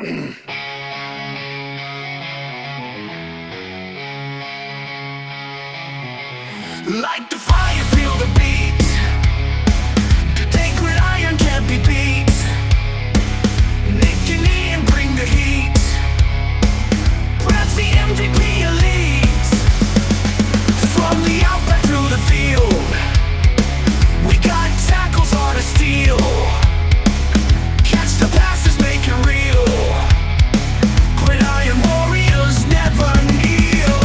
Like the fire, feel the beat. Gday Gridiron can't be beat. Nick your knee and bring the heat. Press the MVP elite. From the outback through the field, we got tackles hard to steal. Catch the passes, make it real. Gridiron warriors never kneel.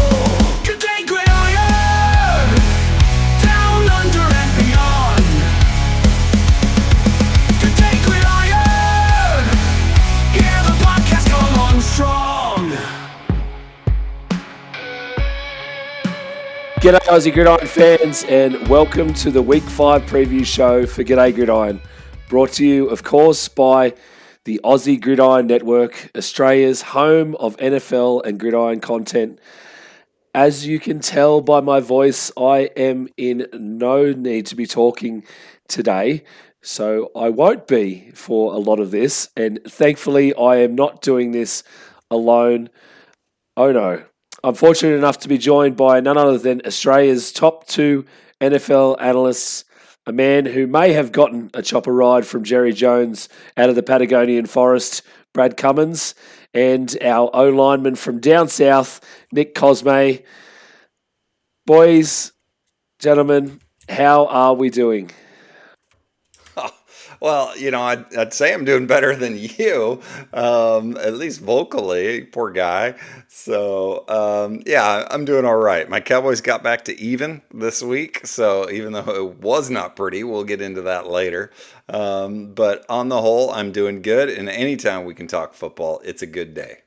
G'day Gridiron, down under and beyond. G'day Gridiron, yeah, the podcast come on strong. G'day Aussie Gridiron fans, and welcome to the Week 5 preview show for G'day Gridiron. Brought to you, of course, by the Aussie Gridiron Network, Australia's home of NFL and gridiron content. As you can tell by my voice, I am in no need to be talking today, so I won't be for a lot of this, and thankfully I am not doing this alone. Oh no. I'm fortunate enough to be joined by none other than Australia's top 2 NFL analysts, a man who may have gotten a chopper ride from Jerry Jones out of the Patagonian forest, Brad Cummins, and our O-lineman from down south, Nick Cosme. Boys, gentlemen, how are we doing? Well, I'd say I'm doing better than you, at least vocally, poor guy. So, yeah, I'm doing all right. My Cowboys got back to even this week, so even though it was not pretty, we'll get into that later. But on the whole, I'm doing good, and anytime we can talk football, it's a good day.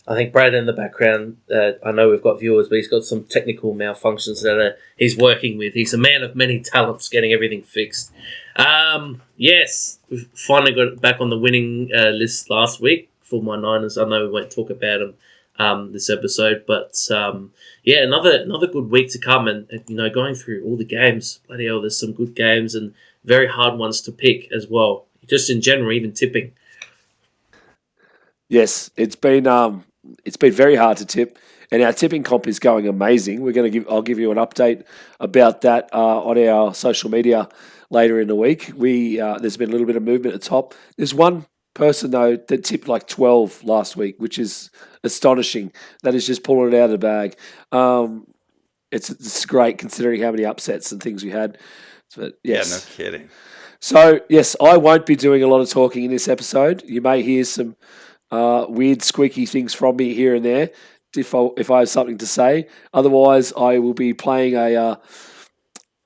I think Brad in the background, I know we've got viewers, but he's got some technical malfunctions that he's working with. He's a man of many talents, getting everything fixed. Yes, we've finally got back on the winning list last week for my Niners. I know we won't talk about them this episode, but yeah, another good week to come. And going through all the games, bloody hell, there's some good games and very hard ones to pick as well. Just in general, even tipping. Yes, it's been very hard to tip, and our tipping comp is going amazing. I'll give you an update about that on our social media later in the week. There's been a little bit of movement at the top. There's one person though that tipped like 12 last week, which is astonishing. That is just pulling it out of the bag. It's great considering how many upsets and things we had. But yes. Yeah, no kidding. So yes, I won't be doing a lot of talking in this episode. You may hear some weird squeaky things from me here and there if I have something to say. Otherwise, I will be playing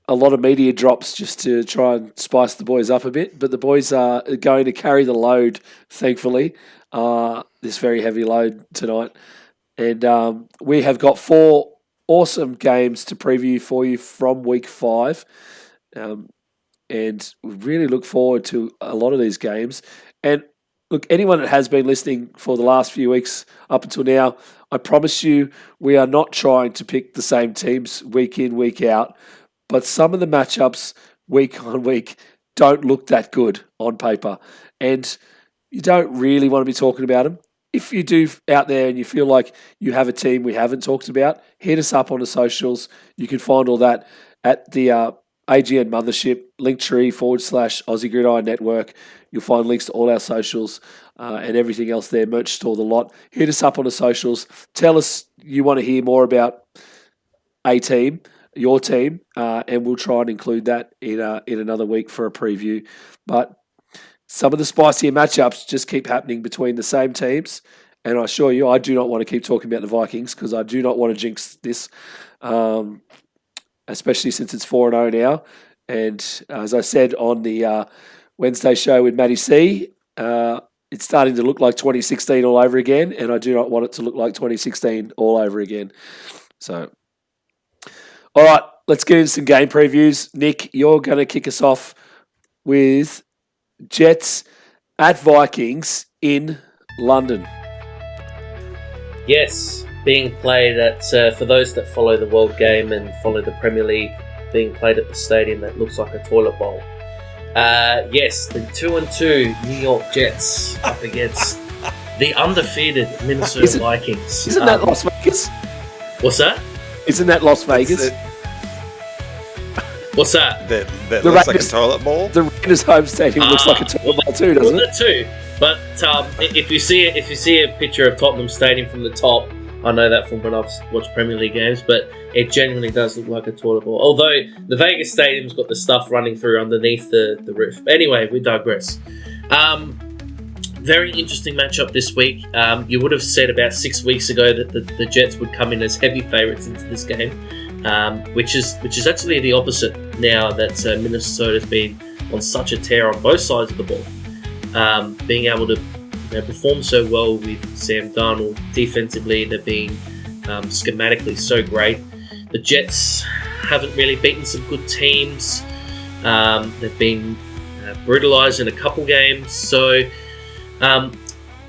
a lot of media drops just to try and spice the boys up a bit. But the boys are going to carry the load, thankfully, this very heavy load tonight. And we have got 4 awesome games to preview for you from Week 5. And we really look forward to a lot of these games. And look, anyone that has been listening for the last few weeks up until now, I promise you we are not trying to pick the same teams week in, week out, but some of the matchups week on week don't look that good on paper, and you don't really want to be talking about them. If you do out there and you feel like you have a team we haven't talked about, hit us up on the socials. You can find all that at the AGN Mothership, Linktree/Aussie Gridiron Network. You'll find links to all our socials and everything else there, merch store, the lot. Hit us up on the socials. Tell us you want to hear more about a team, your team, and we'll try and include that in another week for a preview. But some of the spicier matchups just keep happening between the same teams, and I assure you, I do not want to keep talking about the Vikings because I do not want to jinx this, especially since it's 4-0 now. And as I said on the Wednesday show with Matty C, it's starting to look like 2016 all over again, and I do not want it to look like 2016 all over again. So, all right, let's get into some game previews. Nick, you're going to kick us off with Jets at Vikings in London. Yes, being played at, for those that follow the World Game and follow the Premier League, being played at the stadium that looks like a toilet bowl. Yes, the 2-2 New York Jets up against the undefeated Minnesota Isn't- Vikings. Isn't that Las Vegas? What's that? Isn't that Las Vegas? What's that? That The looks like a Raiders- toilet bowl. The Raiders' home stadium looks like a toilet bowl too, doesn't Well, it? that too. But if you see a picture of Tottenham Stadium from the top, I know that from when I've watched Premier League games, but it genuinely does look like a toilet bowl. Although the Vegas Stadium's got the stuff running through underneath the roof. Anyway, we digress. Very interesting matchup this week. You would have said about 6 weeks ago that the Jets would come in as heavy favourites into this game, which is actually the opposite now that Minnesota's been on such a tear on both sides of the ball. Being able to perform so well with Sam Darnold defensively, they're being schematically so great. The Jets haven't really beaten some good teams. They've been brutalised in a couple games. So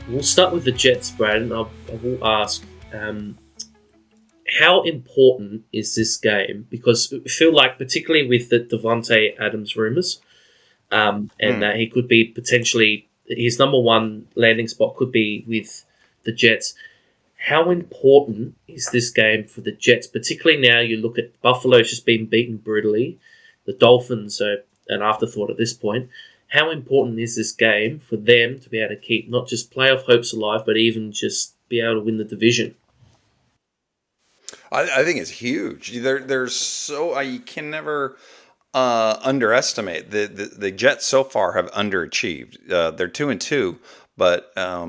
we'll start with the Jets, Brad, and I will ask, how important is this game? Because I feel like, particularly with the Devontae Adams rumours, and that he could be potentially, his number one landing spot could be with the Jets. How important is this game for the Jets? Particularly now you look at Buffalo's just been beaten brutally. The Dolphins are an afterthought at this point. How important is this game for them to be able to keep not just playoff hopes alive, but even just be able to win the division? I think it's huge. There's so you can never underestimate the Jets. So far have underachieved. They're 2-2, but at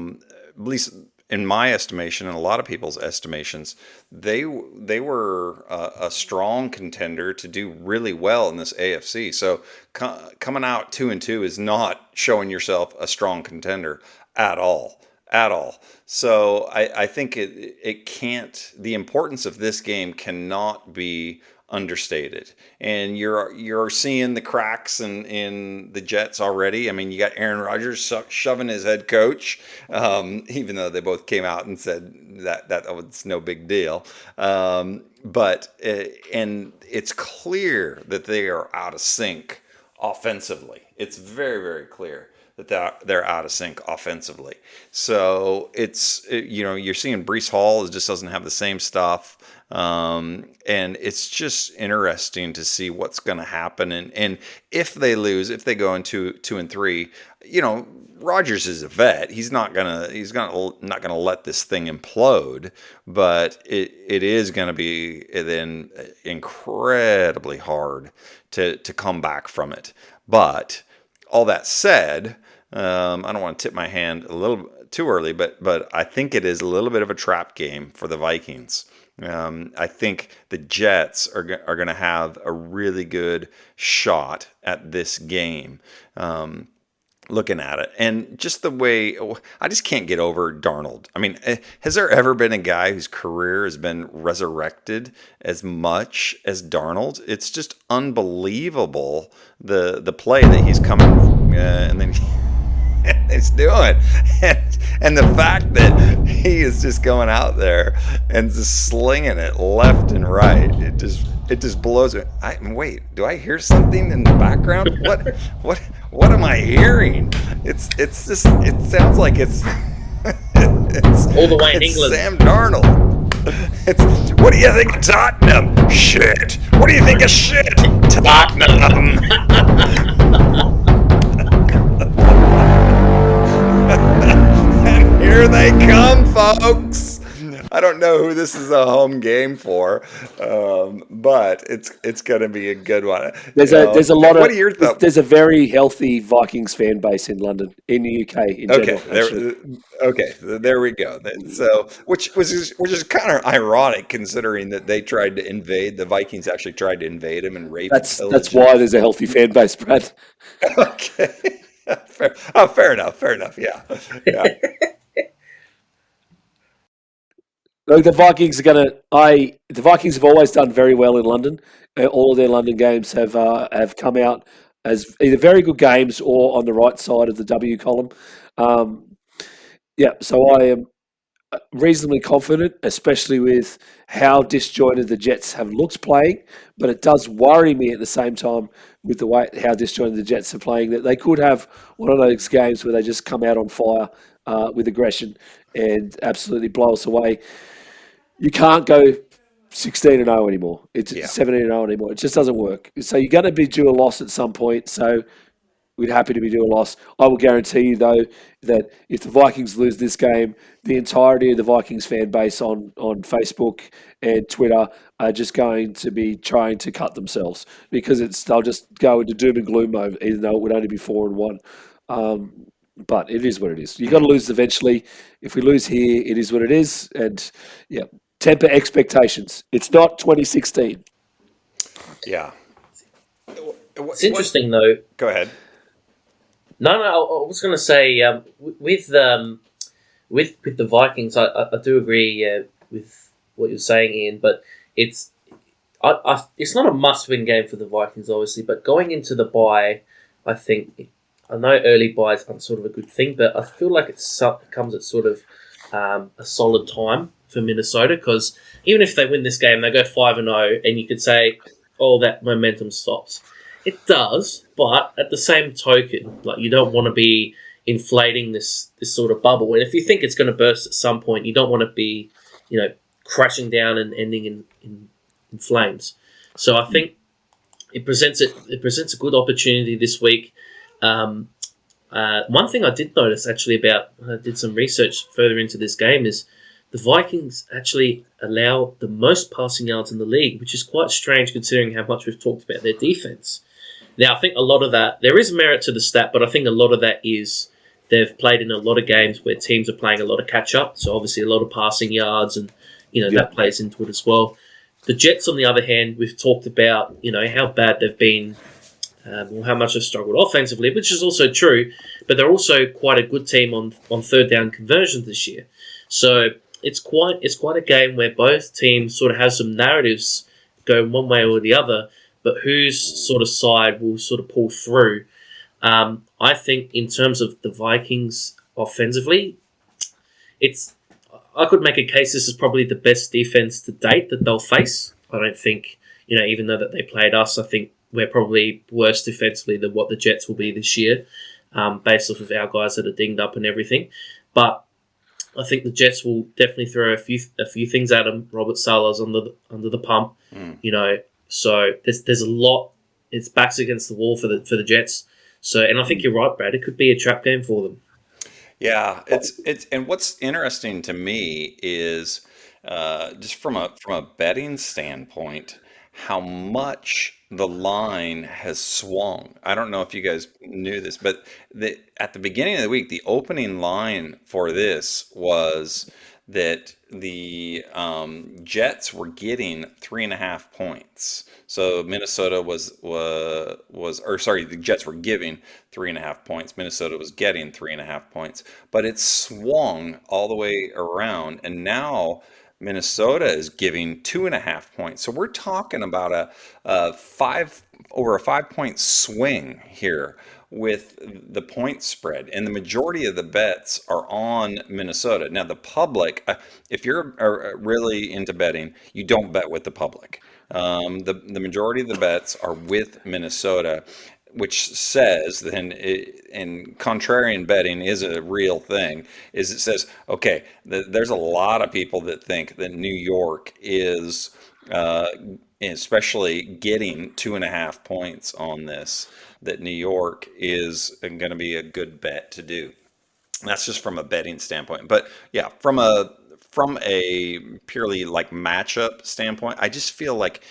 least in my estimation and a lot of people's estimations, they were a strong contender to do really well in this AFC. So coming out 2-2 is not showing yourself a strong contender at all. At all. So I think it can't. The importance of this game cannot be understated. And you're seeing the cracks in the Jets already. I mean, you got Aaron Rodgers shoving his head coach, even though they both came out and said that was no big deal. But it's clear that they are out of sync offensively. It's very, very clear that they're out of sync offensively. So you're seeing Breece Hall just doesn't have the same stuff. And it's just interesting to see what's going to happen. And if they lose, if they go into 2-3, Rodgers is a vet. He's not gonna let this thing implode, but it is gonna be then incredibly hard to come back from it. But all that said, I don't want to tip my hand a little too early, but I think it is a little bit of a trap game for the Vikings. I think the Jets are going to have a really good shot at this game. Looking at it, and just the way I just can't get over Darnold. I mean, has there ever been a guy whose career has been resurrected as much as Darnold? It's just unbelievable the play that he's coming and then he's doing, and the fact that he is just going out there and just slinging it left and right. It just blows me. Wait, do I hear something in the background? What am I hearing? It sounds like it's All the way in it's England. Sam Darnold. What do you think of Tottenham? Shit. What do you think of shit? Tottenham. And here they come, folks. I don't know who this is a home game for, but it's going to be a good one. There's a lot of. What are your thoughts? There's a very healthy Vikings fan base in London, in the UK in general. There we go. So, which is kind of ironic considering that they tried to invade. The Vikings actually tried to invade him and rape. That's why there's a healthy fan base, Brad. Okay. Fair enough. Yeah. Look, the Vikings The Vikings have always done very well in London. All of their London games have come out as either very good games or on the right side of the W column. So reasonably confident, especially with how disjointed the Jets have looked playing. But it does worry me at the same time with the way how disjointed the Jets are playing that they could have one of those games where they just come out on fire with aggression and absolutely blow us away. You can't go 16-0 anymore. It's Yeah. 17-0 anymore. It just doesn't work. So you're going to be due a loss at some point. So we're happy to be due a loss. I will guarantee you, though, that if the Vikings lose this game, the entirety of the Vikings fan base on Facebook and Twitter are just going to be trying to cut themselves because they'll just go into doom and gloom mode, even though it would only be 4-1. But it is what it is. You've got to lose eventually. If we lose here, it is what it is. And, yeah, temper expectations. It's not 2016. Yeah. It's interesting, though. Go ahead. No, I was going to say with the Vikings, I do agree with what you're saying, Ian. But it's not a must-win game for the Vikings, obviously. But going into the bye, I know early buys aren't sort of a good thing, but I feel like it comes at sort of a solid time for Minnesota because even if they win this game, they go 5-0, and you could say, "Oh, that momentum stops." It does, but at the same token, like you don't want to be inflating this sort of bubble. And if you think it's going to burst at some point, you don't want to be, crashing down and ending in flames. So I think it presents a good opportunity this week. One thing I did notice actually I did some research further into this game is the Vikings actually allow the most passing yards in the league, which is quite strange considering how much we've talked about their defense. Now, I think a lot of that, there is merit to the stat, but I think a lot of that is they've played in a lot of games where teams are playing a lot of catch-up, so obviously a lot of passing yards, and that plays into it as well. The Jets, on the other hand, we've talked about, how bad they've been, or how much they've struggled offensively, which is also true, but they're also quite a good team on third down conversions this year. So it's quite a game where both teams sort of have some narratives go one way or the other, but whose sort of side will sort of pull through. I think in terms of the Vikings offensively, I could make a case this is probably the best defense to date that they'll face. I don't think, even though that they played us, I think we're probably worse defensively than what the Jets will be this year, based off of our guys that are dinged up and everything. But I think the Jets will definitely throw a few things at them. Robert Sala's under the pump, So there's a lot. It's backs against the wall for the Jets. So, and I think you're right, Brad. It could be a trap game for them. Yeah, it's and what's interesting to me is just from a betting standpoint, how much the line has swung. I don't know if you guys knew this, but at the beginning of the week, the opening line for this was that the Jets were getting 3.5 points. So Minnesota the Jets were giving 3.5 points. Minnesota was getting 3.5 points, but it swung all the way around, and now Minnesota is giving 2.5 points. So we're talking about a 5-point swing here with the point spread, and the majority of the bets are on Minnesota. Now, the public, if you're really into betting, you don't bet with the public. The majority of the bets are with Minnesota, which says then, and contrarian betting is a real thing, is it says, okay, there's a lot of people that think that New York is, especially getting 2.5 points on this, that New York is going to be a good bet to do. That's just from a betting standpoint. But yeah, from a purely like matchup standpoint, I just feel like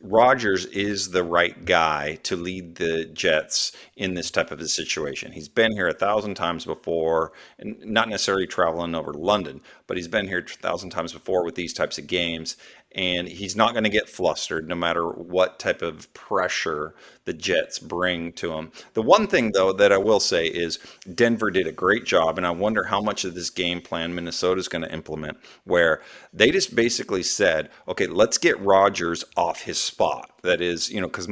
Rodgers is the right guy to lead the Jets in this type of a situation. He's been here 1,000 times before, and not necessarily traveling over to London, but he's been here 1,000 times before with these types of games, and he's not going to get flustered no matter what type of pressure the Jets bring to him. The one thing, though, that I will say is Denver did a great job, and I wonder how much of this game plan Minnesota's going to implement, where they just basically said, okay, let's get Rodgers off his spot. That is, because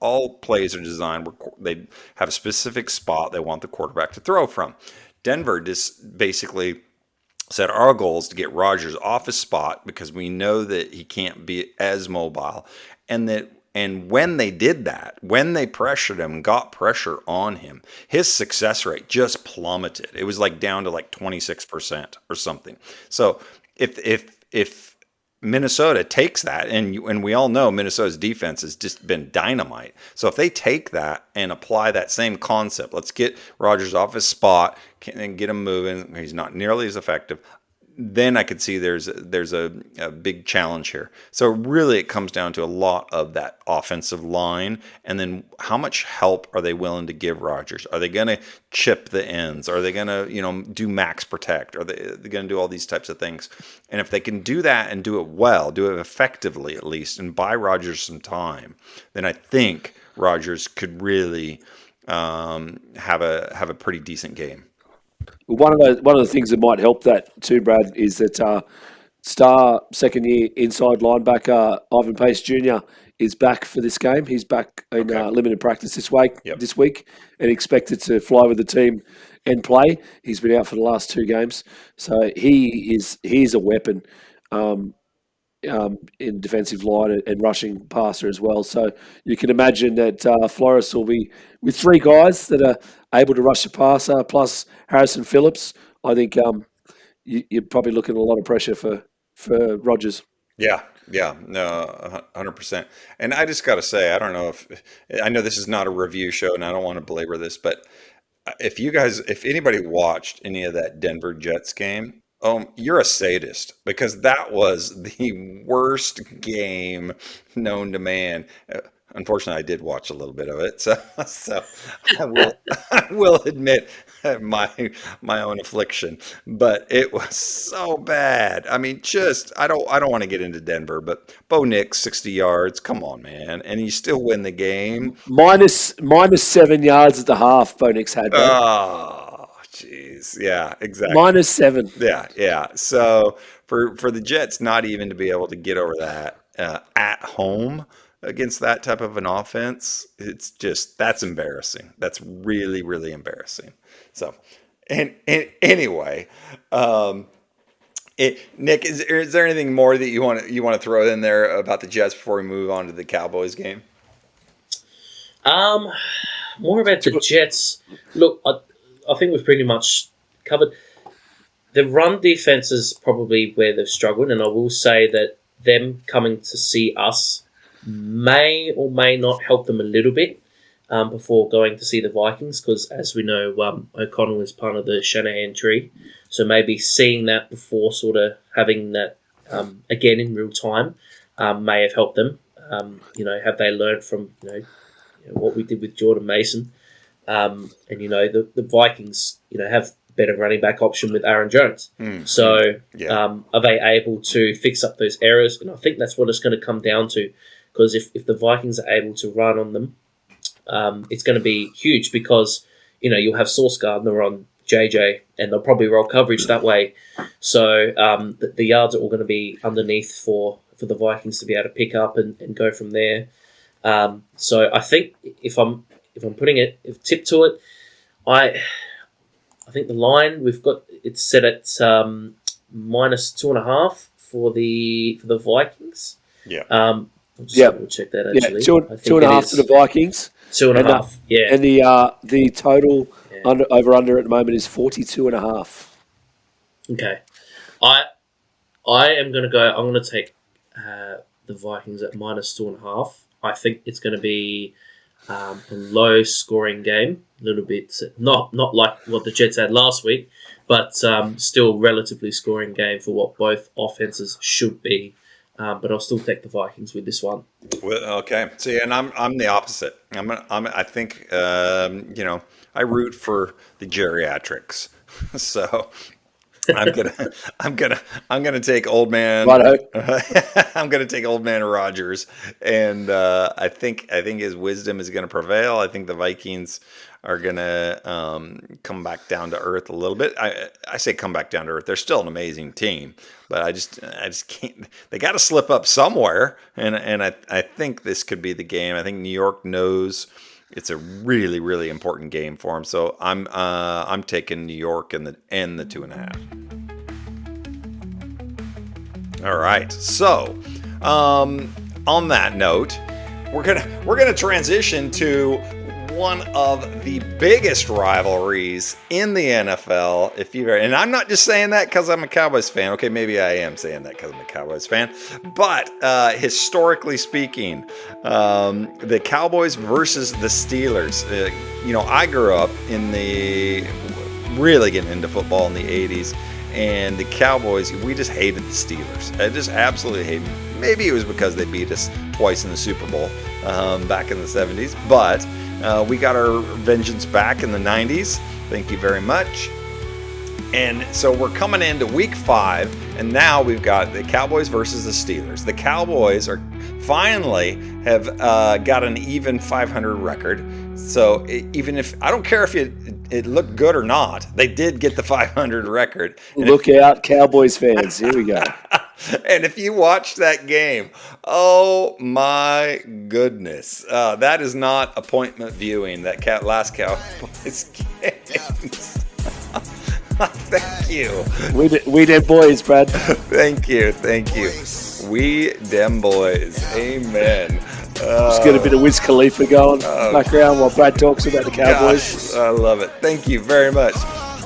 all plays are designed, they have a specific spot they want the quarterback to throw from. Denver just basically said our goal is to get Rodgers off his spot because we know that he can't be as mobile, and when they did that, when they pressured him, got pressure on him, his success rate just plummeted. It was like down to like 26% or something. So if Minnesota takes that, and we all know Minnesota's defense has just been dynamite. So if they take that and apply that same concept, let's get Rodgers off his spot and get him moving. He's not nearly as effective. Then I could see there's a big challenge here. So really, it comes down to a lot of that offensive line, and then how much help are they willing to give Rodgers? Are they going to chip the ends? Are they going to do max protect? Are they going to do all these types of things? And if they can do that and do it well, do it effectively at least, and buy Rodgers some time, then I think Rodgers could really have a pretty decent game. One of the things that might help that too, Brad, is that star second year inside linebacker Ivan Pace Jr. is back for this game. He's back in limited practice this week. Yep. This week, and expected to fly with the team and play. He's been out for the last 2 games, so he's a weapon in defensive line and rushing passer as well. So you can imagine that Flores will be with 3 guys that are able to rush the passer plus Harrison Phillips. I think you're probably looking at a lot of pressure for Rodgers. Yeah, no, 100%. And I just got to say, I don't know I know this is not a review show, and I don't want to belabor this, but if anybody watched any of that Denver Jets game, you're a sadist because that was the worst game known to man. Unfortunately, I did watch a little bit of it, so I will admit my own affliction, but it was so bad. I mean, I don't want to get into Denver, but Bo Nix 60 yards, come on, man, and you still win the game. Minus 7 yards at the half. Bo Nix had that. Oh, jeez, yeah, exactly. -7. Yeah. So for the Jets not even to be able to get over that at home against that type of an offense, that's embarrassing. That's really, really embarrassing. So, and anyway, Nick, is there anything more that you want to throw in there about the Jets before we move on to the Cowboys game? More about the Jets. Look, I think we've pretty much covered. The run defense is probably where they've struggled, and I will say that them coming to see us may or may not help them a little bit before going to see the Vikings, because as we know, O'Connell is part of the Shanahan tree, so maybe seeing that before sort of having that again in real time may have helped them. Have they learned from what we did with Jordan Mason? And the Vikings have better running back option with Aaron Jones. So are they able to fix up those errors? And I think that's what it's going to come down to, because if the Vikings are able to run on them, it's going to be huge, because you'll have Sauce Gardner on JJ and they'll probably roll coverage that way. So the yards are all going to be underneath for the Vikings to be able to pick up and go from there. So I think if I'm putting a tip to it, I think the line we've got it's set at -2.5 for the Vikings. Yeah. I'll just double check that actually. Yeah, 2.5 for the Vikings. 2.5. Yeah. And the total over under at the moment is 42.5. Okay. I am going to go. I'm going to take the Vikings at -2.5. I think it's going to be a low scoring game, a little bit not like what the Jets had last week, but still relatively scoring game for what both offenses should be. But I'll still take the Vikings with this one. Well, okay. See, and I'm the opposite. I think I root for the geriatrics, so I'm gonna take old man. I'm gonna take old man Rodgers, and I think his wisdom is gonna prevail. I think the Vikings are gonna come back down to earth a little bit. I say come back down to earth. They're still an amazing team, but I just can't. They got to slip up somewhere, and I think this could be the game. I think New York knows it's a really, really important game for them. So I'm taking New York and the 2.5. All right. So, on that note, we're gonna transition to one of the biggest rivalries in the NFL. And I'm not just saying that because I'm a Cowboys fan. Okay, maybe I am saying that because I'm a Cowboys fan. But historically speaking, the Cowboys versus the Steelers. I grew up really getting into football in the 80s. And the Cowboys, we just hated the Steelers. I just absolutely hated them. Maybe it was because they beat us twice in the Super Bowl back in the 70s. But we got our vengeance back in the 90s. Thank you very much. And so we're coming into week 5, and now we've got the Cowboys versus the Steelers. The Cowboys are finally have got an even 500 record. So even if I don't care if it looked good or not, they did get the 500 record. And Look out, Cowboys fans! Here we go. And if you watch that game, oh my goodness, that is not appointment viewing. That last Cowboys game. Thank you. We them boys, Brad. Thank you. We dem boys. Amen. Just get a bit of Wiz Khalifa going background while Brad talks about the Cowboys. Gosh, I love it. Thank you very much.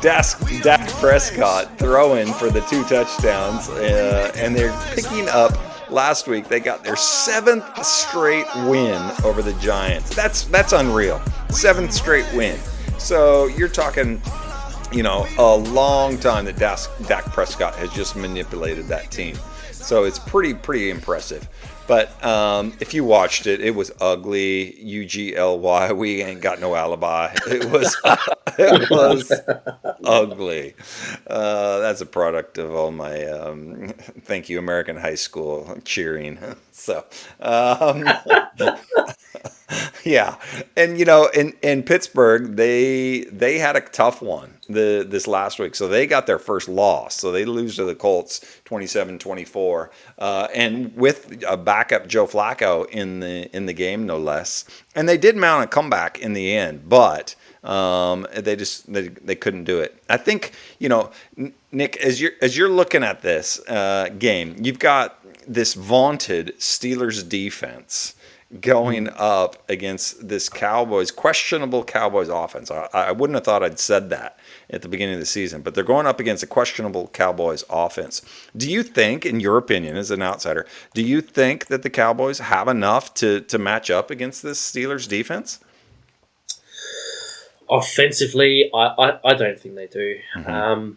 Dak Prescott throwing for the 2 touchdowns, and they're picking up. Last week they got their 7th straight win over the Giants. That's unreal. 7th straight win. So you're talking, a long time that Dak Prescott has just manipulated that team. So it's pretty impressive. But if you watched it, it was ugly. UGLY. We ain't got no alibi. It was ugly. That's a product of all my thank you American high school cheering. So yeah, and in Pittsburgh they had a tough one this last week, so they got their first loss. So they lose to the Colts 27-24, and with a backup Joe Flacco in the game, no less. And they did mount a comeback in the end, but they couldn't do it. I think Nick, as you're looking at this game, you've got this vaunted Steelers defense going up against this questionable Cowboys offense. I wouldn't have thought I'd said that at the beginning of the season, but they're going up against a questionable Cowboys offense. Do you think, in your opinion, as an outsider, do you think that the Cowboys have enough to match up against this Steelers defense? Offensively, I don't think they do. Mm-hmm.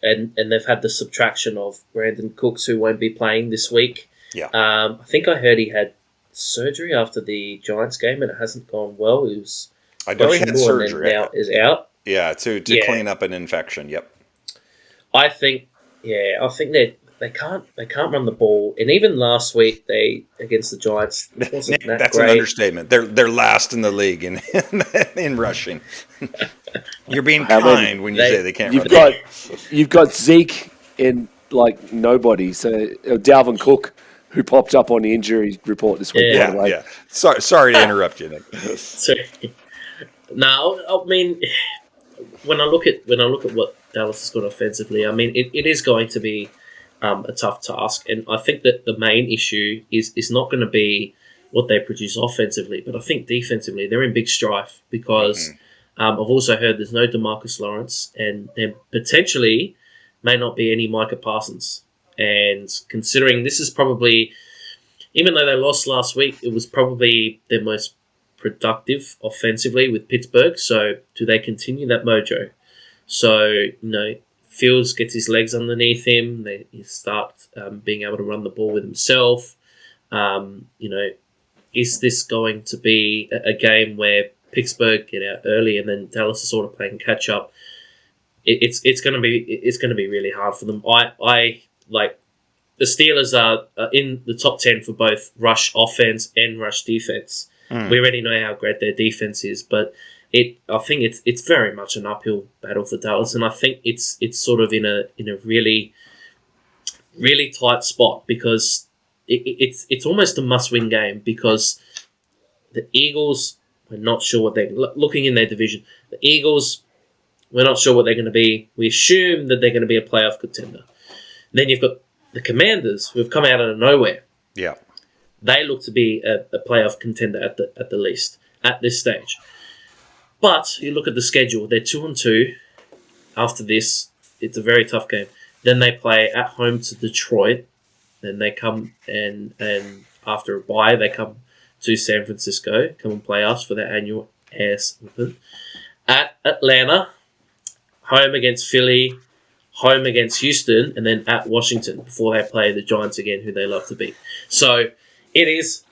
And they've had the subtraction of Brandon Cooks, who won't be playing this week. Yeah. I think I heard he had surgery after the Giants game, and it hasn't gone well. I know he had surgery. And now is out. Yeah, to clean up an infection. Yep. I think they can't run the ball, and even last week against the Giants, it wasn't that that's great. An understatement. They're last in the league in rushing. You're being kind when you say they can't run. You've got Zeke and nobody. So Dalvin Cook, who popped up on the injury report this week. Yeah, by the way. Yeah. Sorry to interrupt you, Nick. No, I mean, when I look at what Dallas has got offensively, I mean, it is going to be a tough task, and I think that the main issue is not going to be what they produce offensively, but I think defensively they're in big strife because I've also heard there's no DeMarcus Lawrence, and there potentially may not be any Micah Parsons. And considering this is probably, even though they lost last week, it was probably their most productive offensively with Pittsburgh. So do they continue that mojo? So, Fields gets his legs underneath him. They start being able to run the ball with himself. Is this going to be a game where Pittsburgh get out early and then Dallas is sort of playing catch up? It's going to be really hard for them. I like the Steelers are in the top 10 for both rush offense and rush defense. We already know how great their defense is, but I think it's very much an uphill battle for Dallas, and I think it's sort of in a really, really tight spot because it's almost a must-win game because the Eagles, we're not sure what they're looking in their division. The Eagles, we're not sure what they're going to be. We assume that they're going to be a playoff contender. Then you've got the Commanders, who have come out of nowhere, Yeah. they look to be a playoff contender at the least at this stage. But you look at the schedule; they're 2-2. After this, it's a very tough game. Then they play at home to Detroit. Then they come and after a bye, they come to San Francisco, come and play us for their annual ass whooping. At Atlanta, home against Philly, home against Houston, and then at Washington before they play the Giants again, who they love to beat. So it's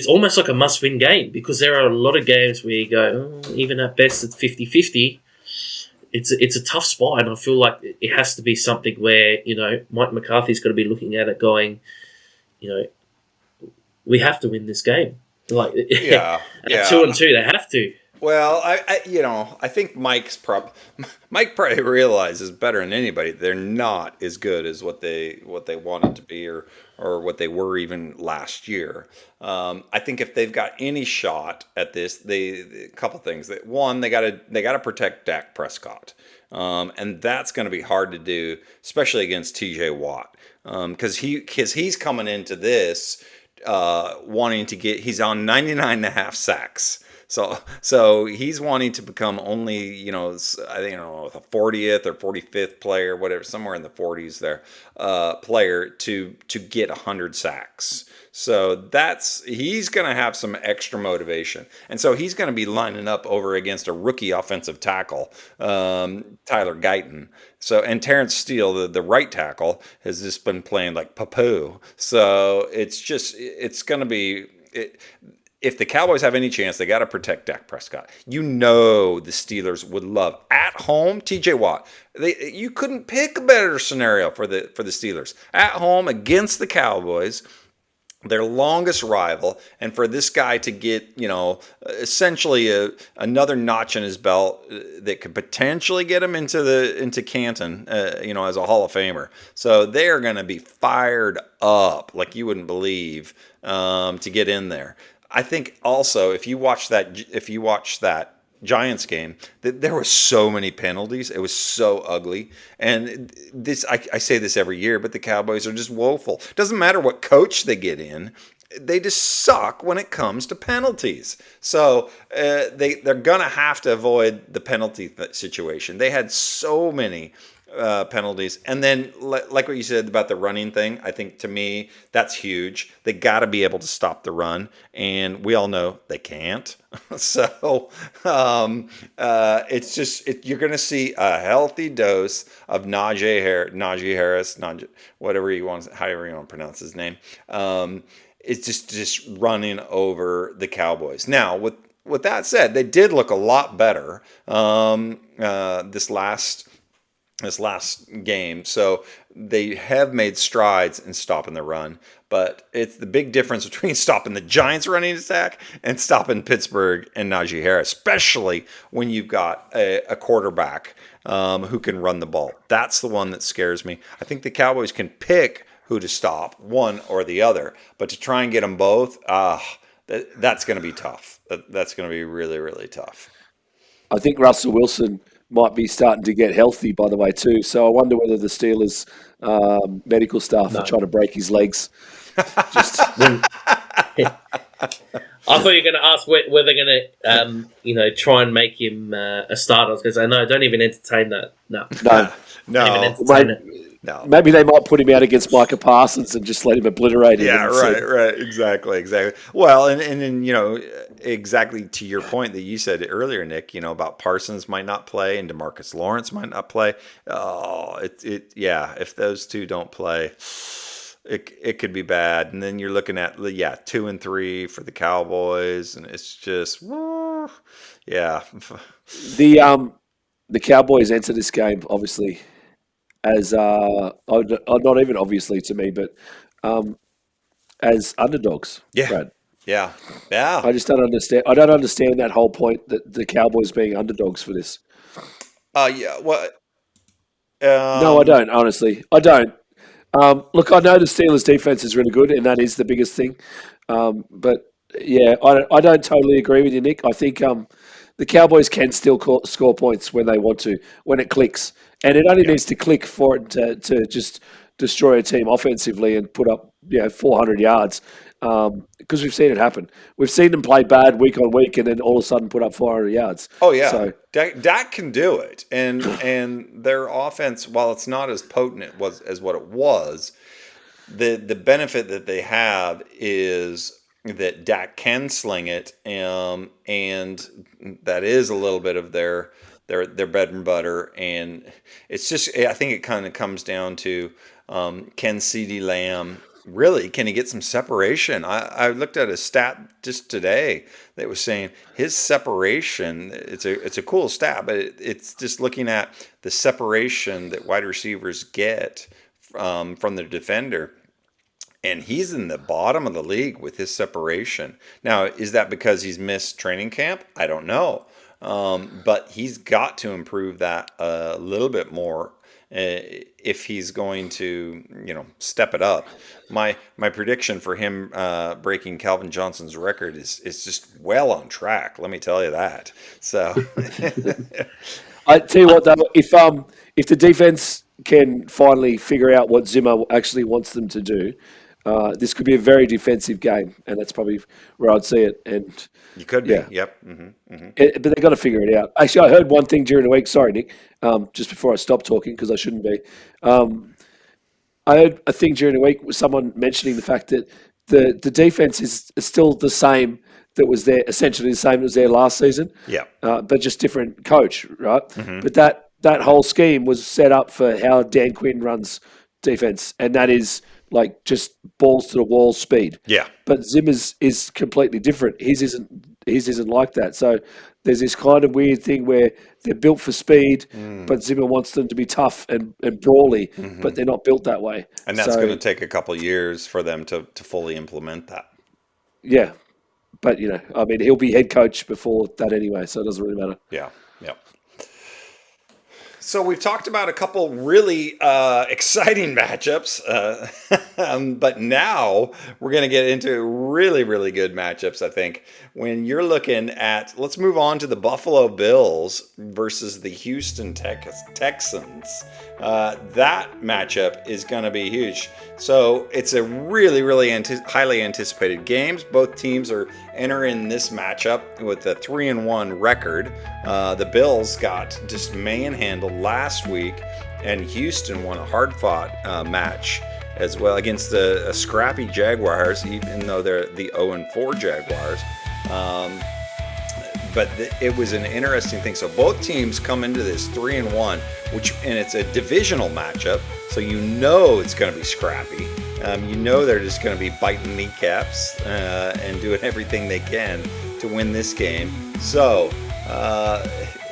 almost like a must-win game because there are a lot of games where you go, even at best it's 50-50. It's a tough spot, and I feel like it has to be something where, Mike McCarthy's got to be looking at it going, we have to win this game. Like, Yeah. at 2-2, they have to. Well, I think Mike probably realizes better than anybody they're not as good as what they wanted to be or what they were even last year. I think if they've got any shot at this, a couple things. That one, they got to protect Dak Prescott, and that's going to be hard to do, especially against T.J. Watt, because he's coming into this wanting to get. He's on 99.5 sacks. So he's wanting to become only, I think, the 40th or 45th player, whatever, somewhere in the 40s there, player to get 100 sacks. So he's going to have some extra motivation. And so he's going to be lining up over against a rookie offensive tackle, Tyler Guyton. So, and Terrence Steele, the right tackle, has just been playing like poo. So it's going to be... If the Cowboys have any chance, they got to protect Dak Prescott. The Steelers would love at home T.J. Watt. You couldn't pick a better scenario for the Steelers at home against the Cowboys, their longest rival, and for this guy to get essentially another notch in his belt that could potentially get him into Canton, as a Hall of Famer. So they are going to be fired up like you wouldn't believe to get in there. I think also if you watch that Giants game, there were so many penalties. It was so ugly. And this I say this every year, but the Cowboys are just woeful. Doesn't matter what coach they get in. They just suck when it comes to penalties. So they're going to have to avoid the penalty situation. They had so many penalties. And then, like what you said about the running thing, I think to me, that's huge. They got to be able to stop the run. And we all know they can't. So it's just, you're going to see a healthy dose of Najee Harris, however you want to pronounce his name. It's just running over the Cowboys. Now, with that said, they did look a lot better this last game. So they have made strides in stopping the run, but it's the big difference between stopping the Giants running attack and stopping Pittsburgh and Najee Harris, especially when you've got a quarterback who can run the ball. That's the one that scares me. I think the Cowboys can pick who to stop, one or the other, but to try and get them both, that's going to be tough. That's going to be really, really tough. I think Russell Wilson might be starting to get healthy, by the way, too. So I wonder whether the Steelers medical staff are trying to break his legs. Just I thought you were going to ask where they're going to, try and make him a starter. I was going to say, no, don't even entertain that. No. Don't even entertain it. No. Maybe they might put him out against Micah Parsons and just let him obliterate him. Yeah, right. Exactly. Well, and then, exactly to your point that you said earlier, Nick, about Parsons might not play and DeMarcus Lawrence might not play. Oh, if those two don't play, it could be bad. And then you're looking at 2 and 3 for the Cowboys, and it's just yeah. The Cowboys enter this game obviously as not even obviously to me, but as underdogs. Yeah. Brad. Yeah. I just don't understand. I don't understand that whole point that the Cowboys being underdogs for this. Yeah. Well. No, I don't. Honestly, I don't. Look, I know the Steelers' defense is really good, and that is the biggest thing. But yeah, I don't totally agree with you, Nick. I think the Cowboys can still score points when they want to, when it clicks, and it only needs to click for it to just destroy a team offensively and put up 400 yards because we've seen it happen. We've seen them play bad week on week and then all of a sudden put up 400 yards. Oh yeah, So Dak can do it, and their offense, while it's not as potent as what it was, the benefit that they have is that Dak can sling it, and that is a little bit of their bread and butter, and it's just I think it kind of comes down to can CeeDee Lamb really can he get some separation? I looked at a stat just today that was saying his separation. It's a cool stat, but it's just looking at the separation that wide receivers get from the defender. And he's in the bottom of the league with his separation. Now, is that because he's missed training camp? I don't know. But he's got to improve that a little bit more if he's going to, step it up. My prediction for him breaking Calvin Johnson's record is just well on track. Let me tell you that. So, I tell you what, though, if the defense can finally figure out what Zimmer actually wants them to do, this could be a very defensive game, and that's probably where I'd see it. And you could be, yeah. Yep. Mm-hmm. But they've got to figure it out. Actually, I heard one thing during the week. Sorry, Nick. Just before I stop talking because I shouldn't be. I heard a thing during the week with someone mentioning the fact that the defense is still the same that was there, essentially the same as there last season. Yeah. But just different coach, right? Mm-hmm. But that whole scheme was set up for how Dan Quinn runs defense, and that is like just balls to the wall speed. Yeah. But Zimmer's is completely different. His isn't like that. So there's this kind of weird thing where they're built for speed, but Zimmer wants them to be tough and brawly, but they're not built that way. And that's going to take a couple years for them to fully implement that. Yeah. But, he'll be head coach before that anyway, so it doesn't really matter. Yeah. Yep. So we've talked about a couple really exciting matchups, but now we're going to get into really, really good matchups, I think. When you're looking at, let's move on to the Buffalo Bills versus the Houston Texans. That matchup is going to be huge. So it's a really, really highly anticipated game. Both teams are entering this matchup with a 3-1 record. The Bills got just manhandled last week, and Houston won a hard-fought match as well against the scrappy Jaguars, even though they're the 0-4 Jaguars. But it was an interesting thing. So both teams come into this 3-1, and it's a divisional matchup. So it's going to be scrappy. They're just going to be biting kneecaps and doing everything they can to win this game. So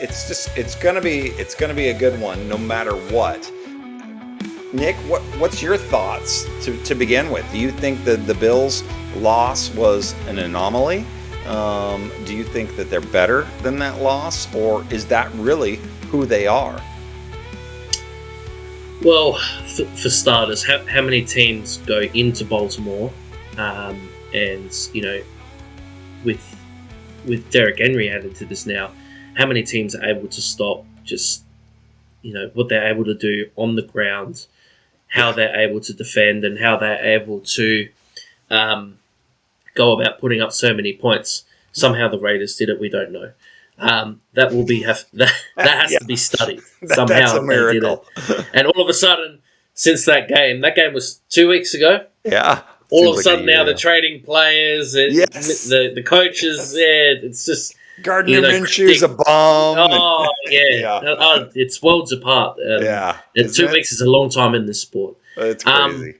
it's going to be a good one no matter what. Nick, what's your thoughts to begin with? Do you think that the Bills' loss was an anomaly? Do you think that they're better than that loss, or is that really who they are? Well, for starters, how many teams go into Baltimore, and with Derrick Henry added to this now, how many teams are able to stop just what they're able to do on the ground, how they're able to defend, and how they're able to go about putting up so many points. Somehow the Raiders did it. We don't know. That has to be studied. Somehow that's a miracle. They did it. And all of a sudden, since that game was 2 weeks ago. Yeah. All of a sudden now they're trading players. The coaches. Yeah, it's just Gardner Minshew's a bomb. Oh yeah. It's worlds apart. 2 weeks is a long time in this sport. It's crazy.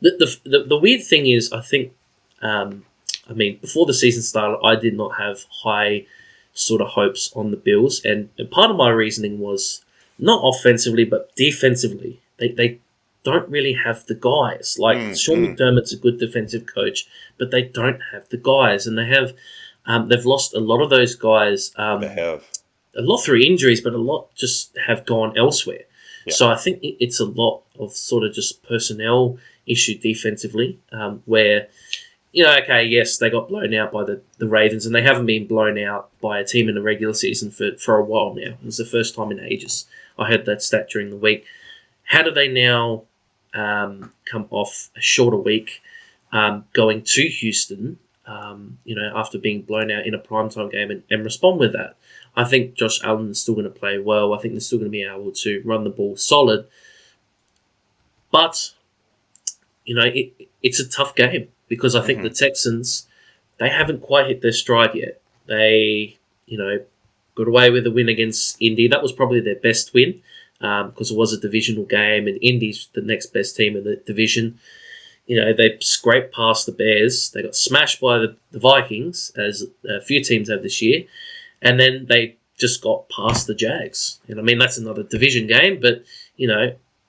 The weird thing is, I think. Before the season started, I did not have high sort of hopes on the Bills, and part of my reasoning was not offensively but defensively. They don't really have the guys. Sean McDermott's a good defensive coach, but they don't have the guys, and they've lost a lot of those guys. They have a lot through injuries, but a lot just have gone elsewhere. Yeah. So I think it's a lot of sort of just personnel issue defensively, where. Yes, they got blown out by the Ravens, and they haven't been blown out by a team in the regular season for a while now. It was the first time in ages. I heard that stat during the week. How do they now come off a shorter week, going to Houston, after being blown out in a primetime game and respond with that. I think Josh Allen is still going to play well. I think they're still going to be able to run the ball solid. But, it's a tough game because I think the Texans, they haven't quite hit their stride yet. They, got away with a win against Indy. That was probably their best win because it was a divisional game and Indy's the next best team in the division. They scraped past the Bears. They got smashed by the Vikings, as a few teams have this year. And then they just got past the Jags. And I mean, that's another division game, but,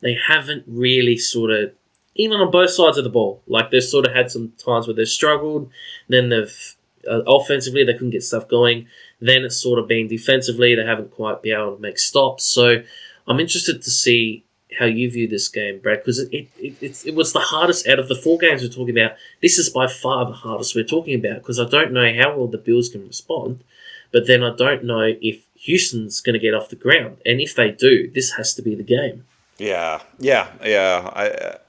they haven't really sort of, even on both sides of the ball, like they've sort of had some times where they've struggled. Then they've, offensively, they couldn't get stuff going. Then it's sort of been defensively, they haven't quite been able to make stops. So I'm interested to see how you view this game, Brad, because it was the hardest out of the 4 games we're talking about. This is by far the hardest we're talking about because I don't know how well the Bills can respond, but then I don't know if Houston's going to get off the ground. And if they do, this has to be the game. Yeah.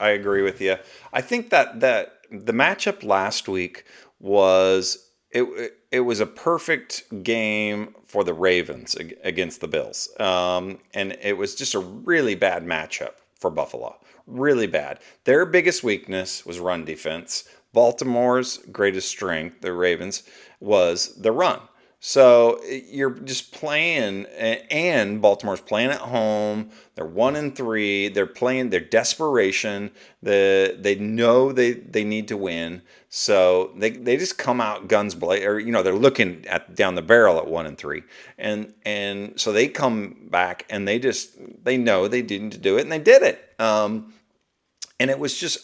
I agree with you. I think that the matchup last week was it was a perfect game for the Ravens against the Bills, and it was just a really bad matchup for Buffalo. Really bad. Their biggest weakness was run defense. Baltimore's greatest strength, the Ravens, was the run. So you're just playing, and Baltimore's playing at home. They're 1-3. They're playing their desperation. They know they need to win. So they just come out guns blazing, or they're looking down the barrel at 1-3, and so they come back and they know they didn't do it, and they did it. And it was just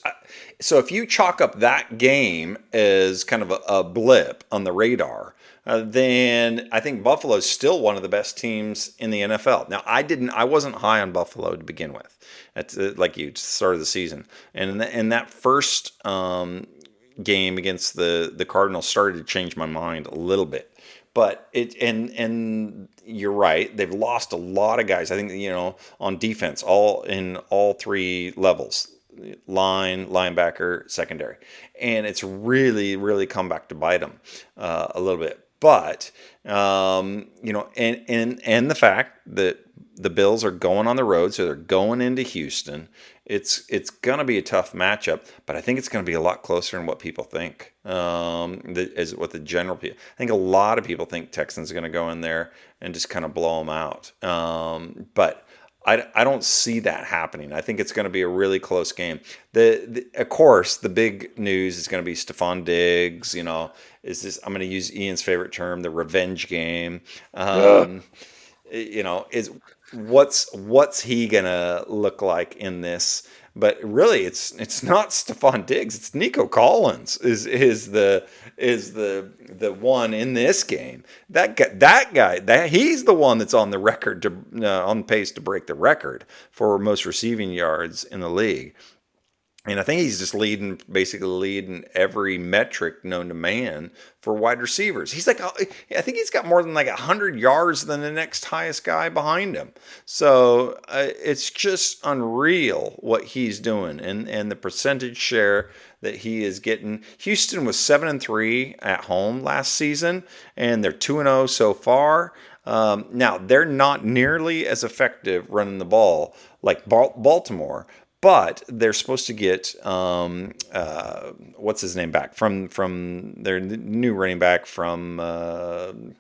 so if you chalk up that game as kind of a blip on the radar, then I think Buffalo's still one of the best teams in the NFL. Now, I wasn't high on Buffalo to begin with. At like you started the season, and in that first game against the Cardinals started to change my mind a little bit. But and you're right, they've lost a lot of guys. I think on defense, all 3 levels. Line, linebacker, secondary, and it's really, really come back to bite them a little bit. But and the fact that the Bills are going on the road, so they're going into Houston. It's going to be a tough matchup, but I think it's going to be a lot closer than what people think. Is what the general people. I think a lot of people think Texans are going to go in there and just kind of blow them out. But I don't see that happening. I think it's going to be a really close game. Of course, the big news is going to be Stephon Diggs. Is this? I'm going to use Ian's favorite term, the revenge game. Is what's he going to look like in this? But really, it's not Stephon Diggs. It's Nico Collins is the one in this game. That guy, he's the one that's on the record on pace to break the record for most receiving yards in the league. And I think he's just basically leading every metric known to man for wide receivers. I think he's got more than 100 yards than the next highest guy behind him. So it's just unreal what he's doing and the percentage share that he is getting. Houston was 7-3 at home last season, and they're 2-0 so far. Now, they're not nearly as effective running the ball like Baltimore. But they're supposed to get what's his name back from their new running back from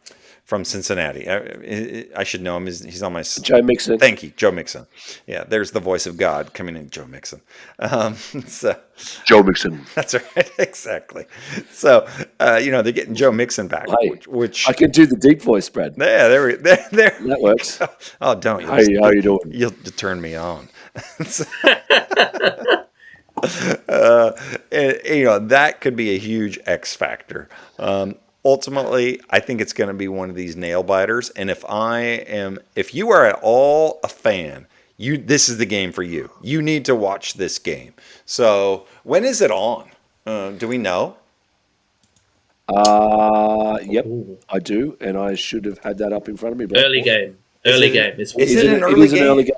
Cincinnati. I should know him. He's on my Joe Mixon. Thank you, Joe Mixon. Yeah, there's the voice of God coming in, Joe Mixon. Joe Mixon. That's right, exactly. So they're getting Joe Mixon back, which I can do the deep voice, Brad. Yeah, there. That works. Oh, don't. How you doing? You'll turn me on. That could be a huge X factor. Ultimately, I think it's going to be one of these nail biters. And if you are at all a fan, this is the game for you. You need to watch this game. So when is it on? Do we know? Yep, I do, and I should have had that up in front of me. But Early game. Is it an early game?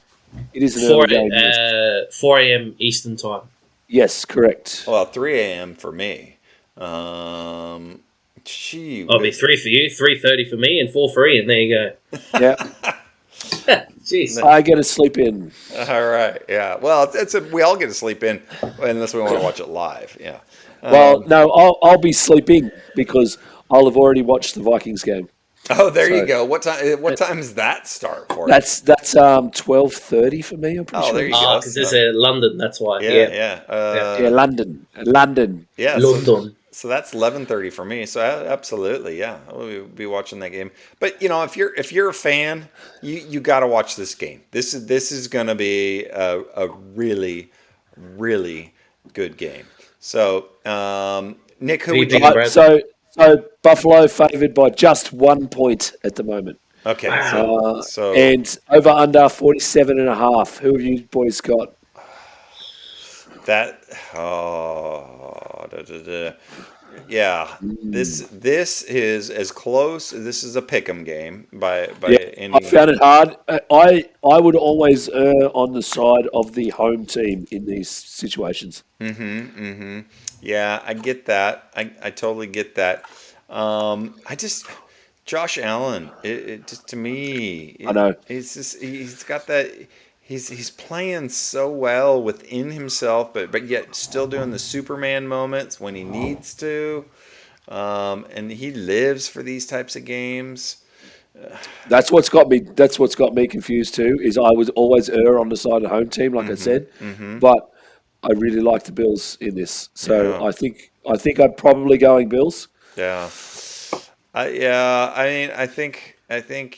It is an 4, early game. Yes. 4 a.m. Eastern time. Yes, correct. Well, 3 a.m. for me. Gee, I'll be 3 for you, 3:30 for me, and 4 for Ian. There you go. Yeah, Jeez. I get to sleep in. All right, yeah. Well, we all get to sleep in unless we want to watch it live. Yeah. Well, no, I'll be sleeping because I'll have already watched the Vikings game. Oh, there you So- go. What time does that start for you? That's 12:30 for me. I'm pretty Oh, sure. there you go. Because it's London, that's why. Yeah. Yeah, London. Yeah, London. So that's 11:30 for me. So absolutely, yeah, we'll be watching that game. But if you're a fan, you got to watch this game. This is going to be a really, really good game. So Nick, who would you? Brad. So Buffalo favoured by just 1 point at the moment. Okay, so And over under 47.5. Who have you boys got? that yeah. This is as close. This is a pick'em game by any. I found it hard. I would always err on the side of the home team in these situations. Yeah, I get that. I totally get that. Josh Allen. It just to me. I know. He's got that. He's playing so well within himself, but yet still doing the Superman moments when he needs to, and he lives for these types of games. That's what's got me. That's what's got me confused too. Is I would always err on the side of the home team, like I said, but I really like the Bills in this. So Yeah. I think I'm probably going Bills. Yeah, I mean, I think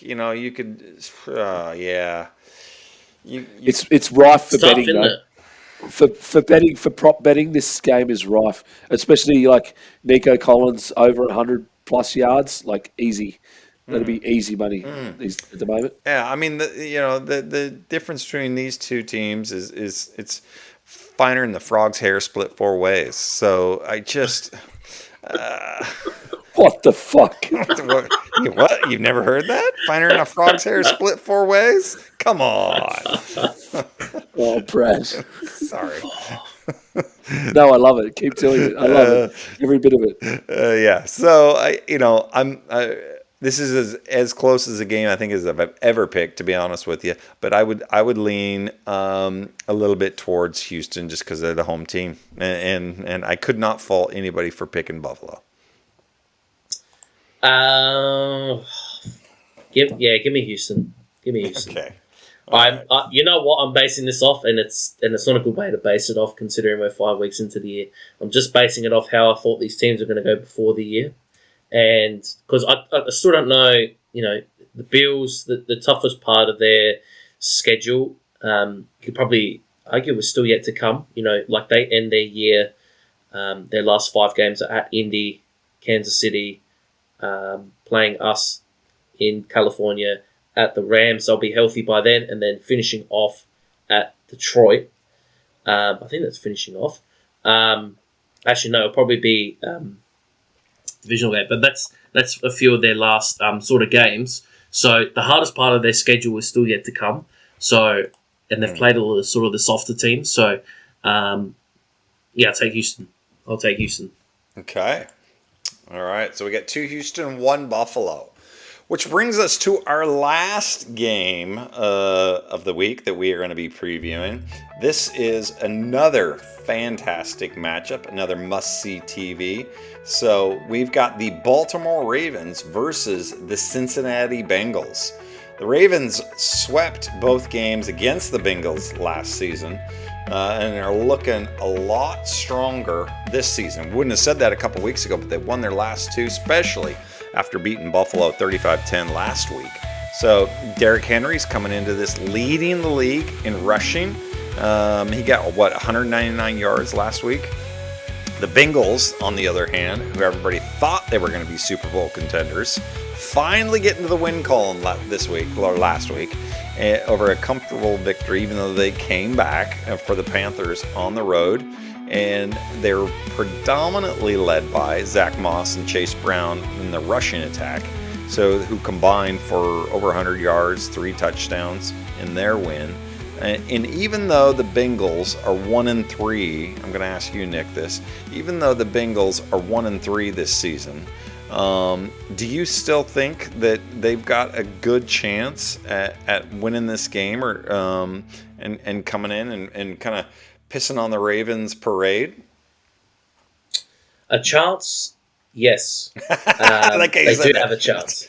you could. Yeah. It's rife for It's tough, betting isn't though. it? For prop betting, this game is rife. Especially like Nico Collins over 100 plus yards, like easy. That'd be easy money at the moment. Yeah, I mean, the difference between these two teams is it's finer than the frog's hair split four ways. So I just What the fuck? what? You've never heard that? Finer than a frog's hair split four ways? Come on. Oh, Brad. Sorry. No, I love it. Keep doing it. I love it. Every bit of it. Yeah. So this is as close as a game I think as I've ever picked, to be honest with you. But I would lean a little bit towards Houston just because they're the home team, and I could not fault anybody for picking Buffalo. Give me Houston. Give me Houston. Okay. You know what? I'm basing this off, and it's not a good way to base it off, considering we're 5 weeks into the year. I'm just basing it off how I thought these teams were going to go before the year, and because I still don't know. The Bills, the toughest part of their schedule, you could probably argue was still yet to come. Like they end their year, their last 5 games are at Indy, Kansas City, playing us in California. At the Rams, they'll be healthy by then, and then finishing off at Detroit. I think that's finishing off. Actually, no, it'll probably be divisional game, but that's a few of their last sort of games. So the hardest part of their schedule is still yet to come. So, and they've played all the sort of the softer teams. So, I'll take Houston. Okay. All right. So we got 2 Houston, 1 Buffalo. Which brings us to our last game of the week that we are going to be previewing. This is another fantastic matchup, another must-see TV. So we've got the Baltimore Ravens versus the Cincinnati Bengals. The Ravens swept both games against the Bengals last season and are looking a lot stronger this season. Wouldn't have said that a couple weeks ago, but they won their last 2, especially after beating Buffalo 35-10 last week. So Derrick Henry's coming into this leading the league in rushing. He got, 199 yards last week. The Bengals, on the other hand, who everybody thought they were going to be Super Bowl contenders, finally get into the win column this week, or last week, over a comfortable victory, even though they came back for the Panthers on the road. And they're predominantly led by Zach Moss and Chase Brown in the rushing attack, who combined for over 100 yards, 3 touchdowns in their win. And even though the Bengals are 1-3, I'm going to ask you, Nick, this. Even though the Bengals are 1-3 this season, do you still think that they've got a good chance at winning this game, or and coming in and kind of pissing on the Ravens parade? A chance? Yes. I like how you They said do have a that. chance.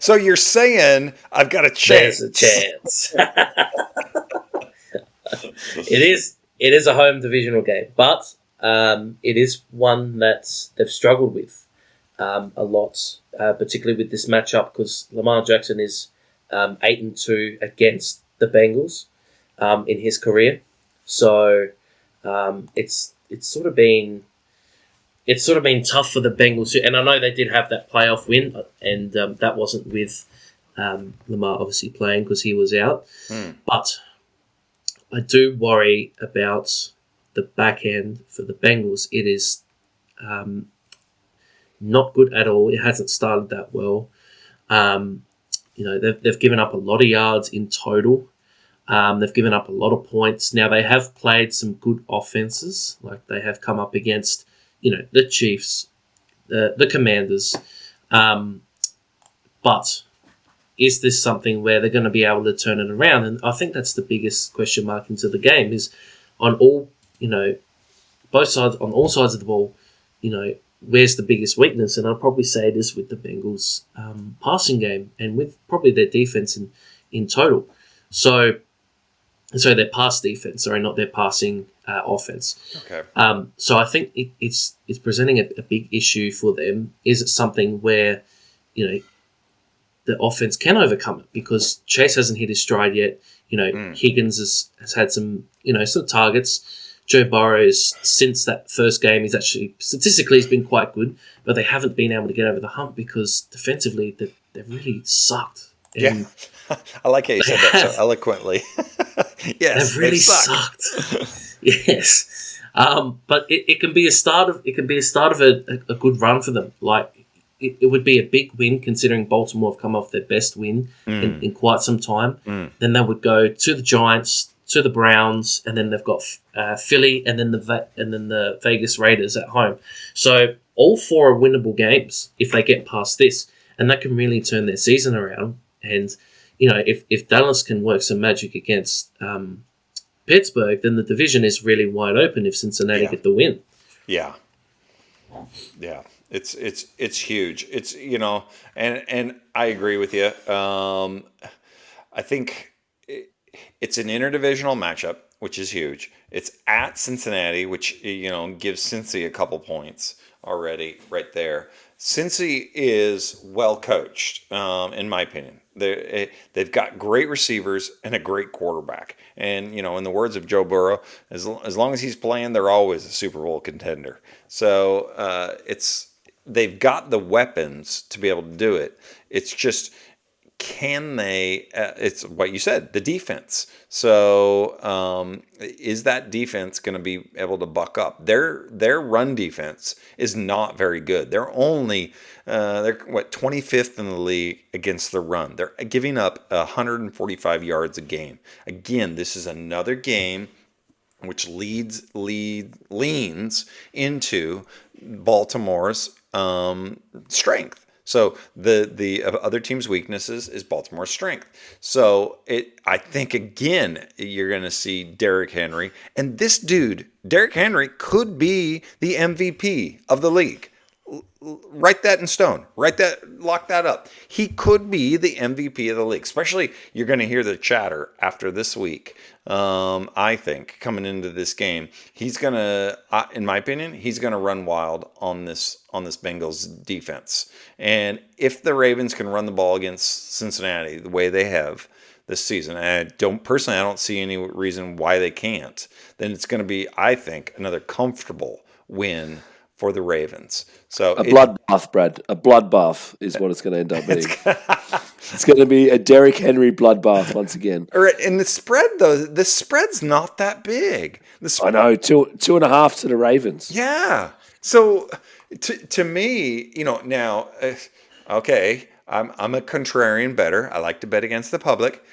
So you're saying I've got a chance? There's a chance. It is a home divisional game, but it is one that they've struggled with a lot, particularly with this matchup, because Lamar Jackson is 8-2 against the Bengals in his career. So it's sort of been tough for the Bengals, and I know they did have that playoff win, and that wasn't with Lamar obviously playing because he was out. But I do worry about the back end for the Bengals. It is not good at all. It hasn't started that well. They've given up a lot of yards in total. They've given up a lot of points. Now, they have played some good offenses. Like, they have come up against, the Chiefs, the Commanders. But is this something where they're going to be able to turn it around? And I think that's the biggest question mark into the game is on all, both sides, on all sides of the ball, where's the biggest weakness? And I'd probably say it is with the Bengals' passing game and with probably their defense in total. So their pass defense, not their passing offense. Okay. So I think it's presenting a big issue for them. Is it something where, the offense can overcome it? Because Chase hasn't hit his stride yet. Higgins has had some targets. Joe Burrow, since that first game, he's actually, statistically, he's been quite good, but they haven't been able to get over the hump because defensively, they've really sucked. And yeah. I like how you said that so eloquently. Yes, they've really sucked. Yes. But it can be a start of a good run for them. Like, it would be a big win considering Baltimore have come off their best win in quite some time. Then they would go to the Giants, to the Browns, and then they've got Philly, and then the Vegas Raiders at home. So all four are winnable games if they get past this, and that can really turn their season around. And if Dallas can work some magic against Pittsburgh, then the division is really wide open if Cincinnati get the win. Yeah. It's huge. It's and I agree with you. I think it's an interdivisional matchup, which is huge. It's at Cincinnati, which gives Cincy a couple points already right there. Cincy is well coached, in my opinion. They've got great receivers and a great quarterback. And, in the words of Joe Burrow, as long as he's playing, they're always a Super Bowl contender. So they've got the weapons to be able to do it. It's just, can they? It's what you said, the defense. So is that defense going to be able to buck up? Their run defense is not very good. They're 25th in the league against the run. They're giving up 145 yards a game. Again, this is another game which leans into Baltimore's strength. So the other team's weaknesses is Baltimore's strength. So I think again you're going to see Derrick Henry, and this dude, Derrick Henry, could be the MVP of the league. Write that in stone. Lock that up. He could be the MVP of the league. Especially, you're going to hear the chatter after this week. I think coming into this game, he's going to, in my opinion, he's going to run wild on this Bengals defense. And if the Ravens can run the ball against Cincinnati the way they have this season, and I don't see any reason why they can't, then it's going to be, I think, another comfortable win for the Ravens. So a bloodbath, Brad. A bloodbath is what it's going to end up being. It's going to be a Derrick Henry bloodbath once again. All right, and the spread, though, the spread's not that big. I know, 2.5 to the Ravens. Yeah. So to me, now, okay, I'm a contrarian bettor. I like to bet against the public.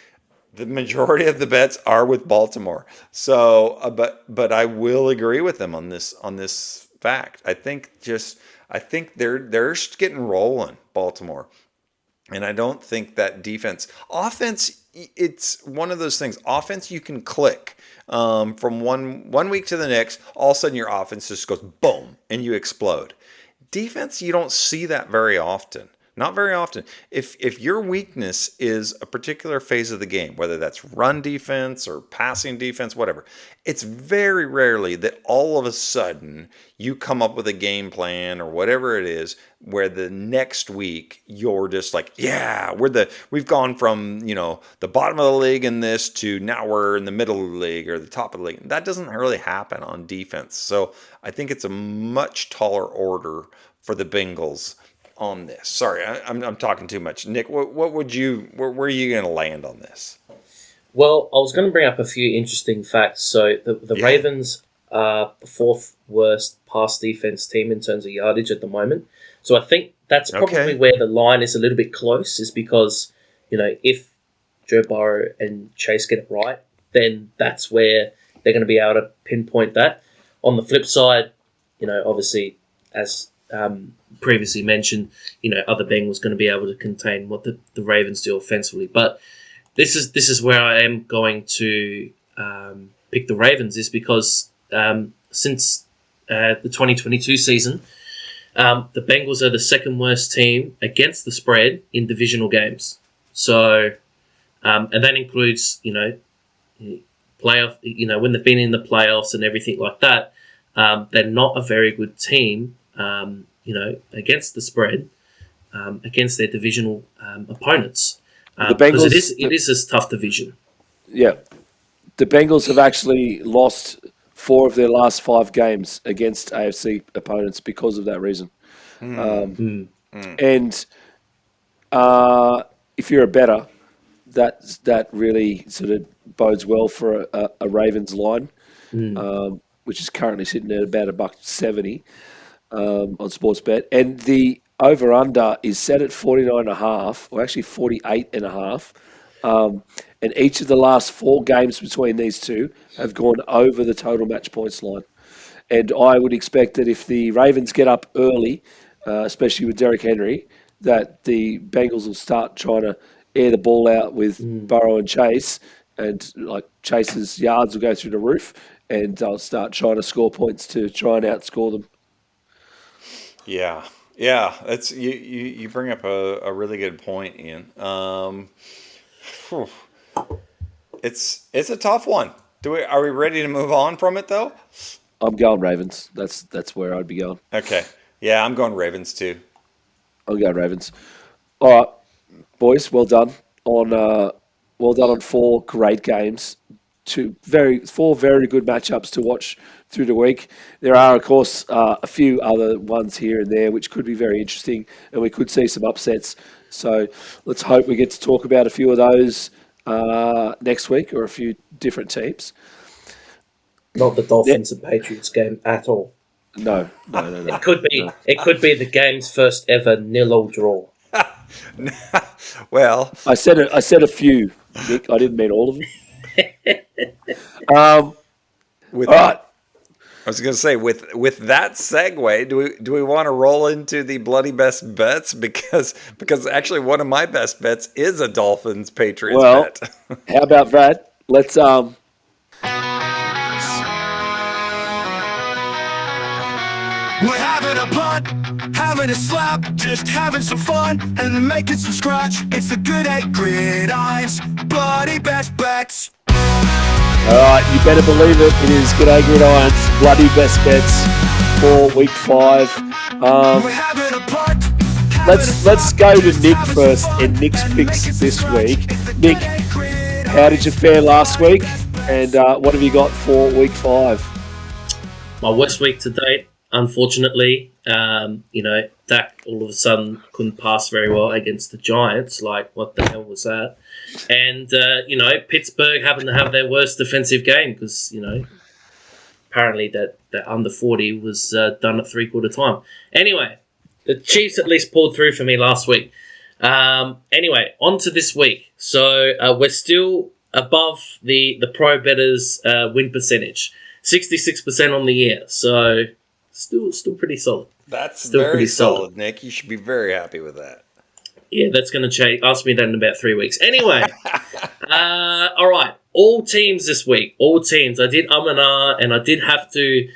The majority of the bets are with Baltimore. So, but I will agree with them on this fact. I think they're just getting rolling, Baltimore. And I don't think that offense, it's one of those things. Offense, you can click from one week to the next. All of a sudden, your offense just goes boom, and you explode. Defense, you don't see that very often. Not very often. If your weakness is a particular phase of the game, whether that's run defense or passing defense, whatever, it's very rarely that all of a sudden you come up with a game plan or whatever it is where the next week you're just like, yeah, we've gone from, the bottom of the league in this to now we're in the middle of the league or the top of the league. That doesn't really happen on defense. So I think it's a much taller order for the Bengals on this. Sorry, I'm talking too much. Nick, where are you going to land on this? Well, I was going to bring up a few interesting facts. So the Ravens are the fourth worst pass defense team in terms of yardage at the moment. So I think that's probably where the line is a little bit close, is because, if Joe Burrow and Chase get it right, then that's where they're going to be able to pinpoint that. On the flip side, obviously, as previously mentioned, are the Bengals going to be able to contain what the Ravens do offensively? But this is where I am going to pick the Ravens, is because since the 2022 season, the Bengals are the second worst team against the spread in divisional games. So, and that includes, playoff, when they've been in the playoffs and everything like that, they're not a very good team, against the spread, against their divisional opponents. The Bengals, because it is a tough division. Yeah. The Bengals have actually lost 4 of their last 5 games against AFC opponents because of that reason. And if you're a bettor, that really sort of bodes well for a Ravens line, which is currently sitting at about $1.70 on Sportsbet. And the over-under is set at 49.5, or actually 48.5. And each of the last 4 games between these two have gone over the total match points line. And I would expect that if the Ravens get up early, especially with Derrick Henry, that the Bengals will start trying to air the ball out with Burrow and Chase, and like Chase's yards will go through the roof, and they'll start trying to score points to try and outscore them. Yeah, that's you bring up a really good point, Ian. It's a tough one. Are we ready to move on from it though? I'm going Ravens. That's where I'd be going. Okay. Yeah, I'm going Ravens too. I'm going Ravens. All right, boys. Well done on 4 great games. 4 very good matchups to watch through the week. There are, of course, a few other ones here and there which could be very interesting, and we could see some upsets. So let's hope we get to talk about a few of those next week, or a few different teams. Not the Dolphins and Patriots game at all. No. It could be. No. It could be the game's first ever 0-0 draw. Well, I said a few, Nick. I didn't mean all of them. All right. I was going to say, with that segue, do we want to roll into the bloody best bets, because actually one of my best bets is a Dolphins Patriots bet. How about that? Let's We're having a punt, having a slap, just having some fun, and then making some scratch. It's the Gday Gridiron's bloody best bets. All right, you better believe it. It is Gday Gridiron's bloody best bets for week 5. We're having a punt. Let's go to Nick first, and Nick's picks this week. Nick, how did you fare last week, and what have you got for week 5? My worst week to date, unfortunately. Dak all of a sudden couldn't pass very well against the Giants. Like, what the hell was that? And, Pittsburgh happened to have their worst defensive game because, apparently that under 40 was done at three-quarter time. Anyway, the Chiefs at least pulled through for me last week. Anyway, on to this week. So we're still above the pro betters win percentage, 66% on the year. So still pretty solid. That's Still very pretty solid. solid, Nick. You should be very happy with that. Yeah, that's going to change. Ask me that in about 3 weeks. Anyway, all right. All teams this week. All teams. I did and ah, and I did have to,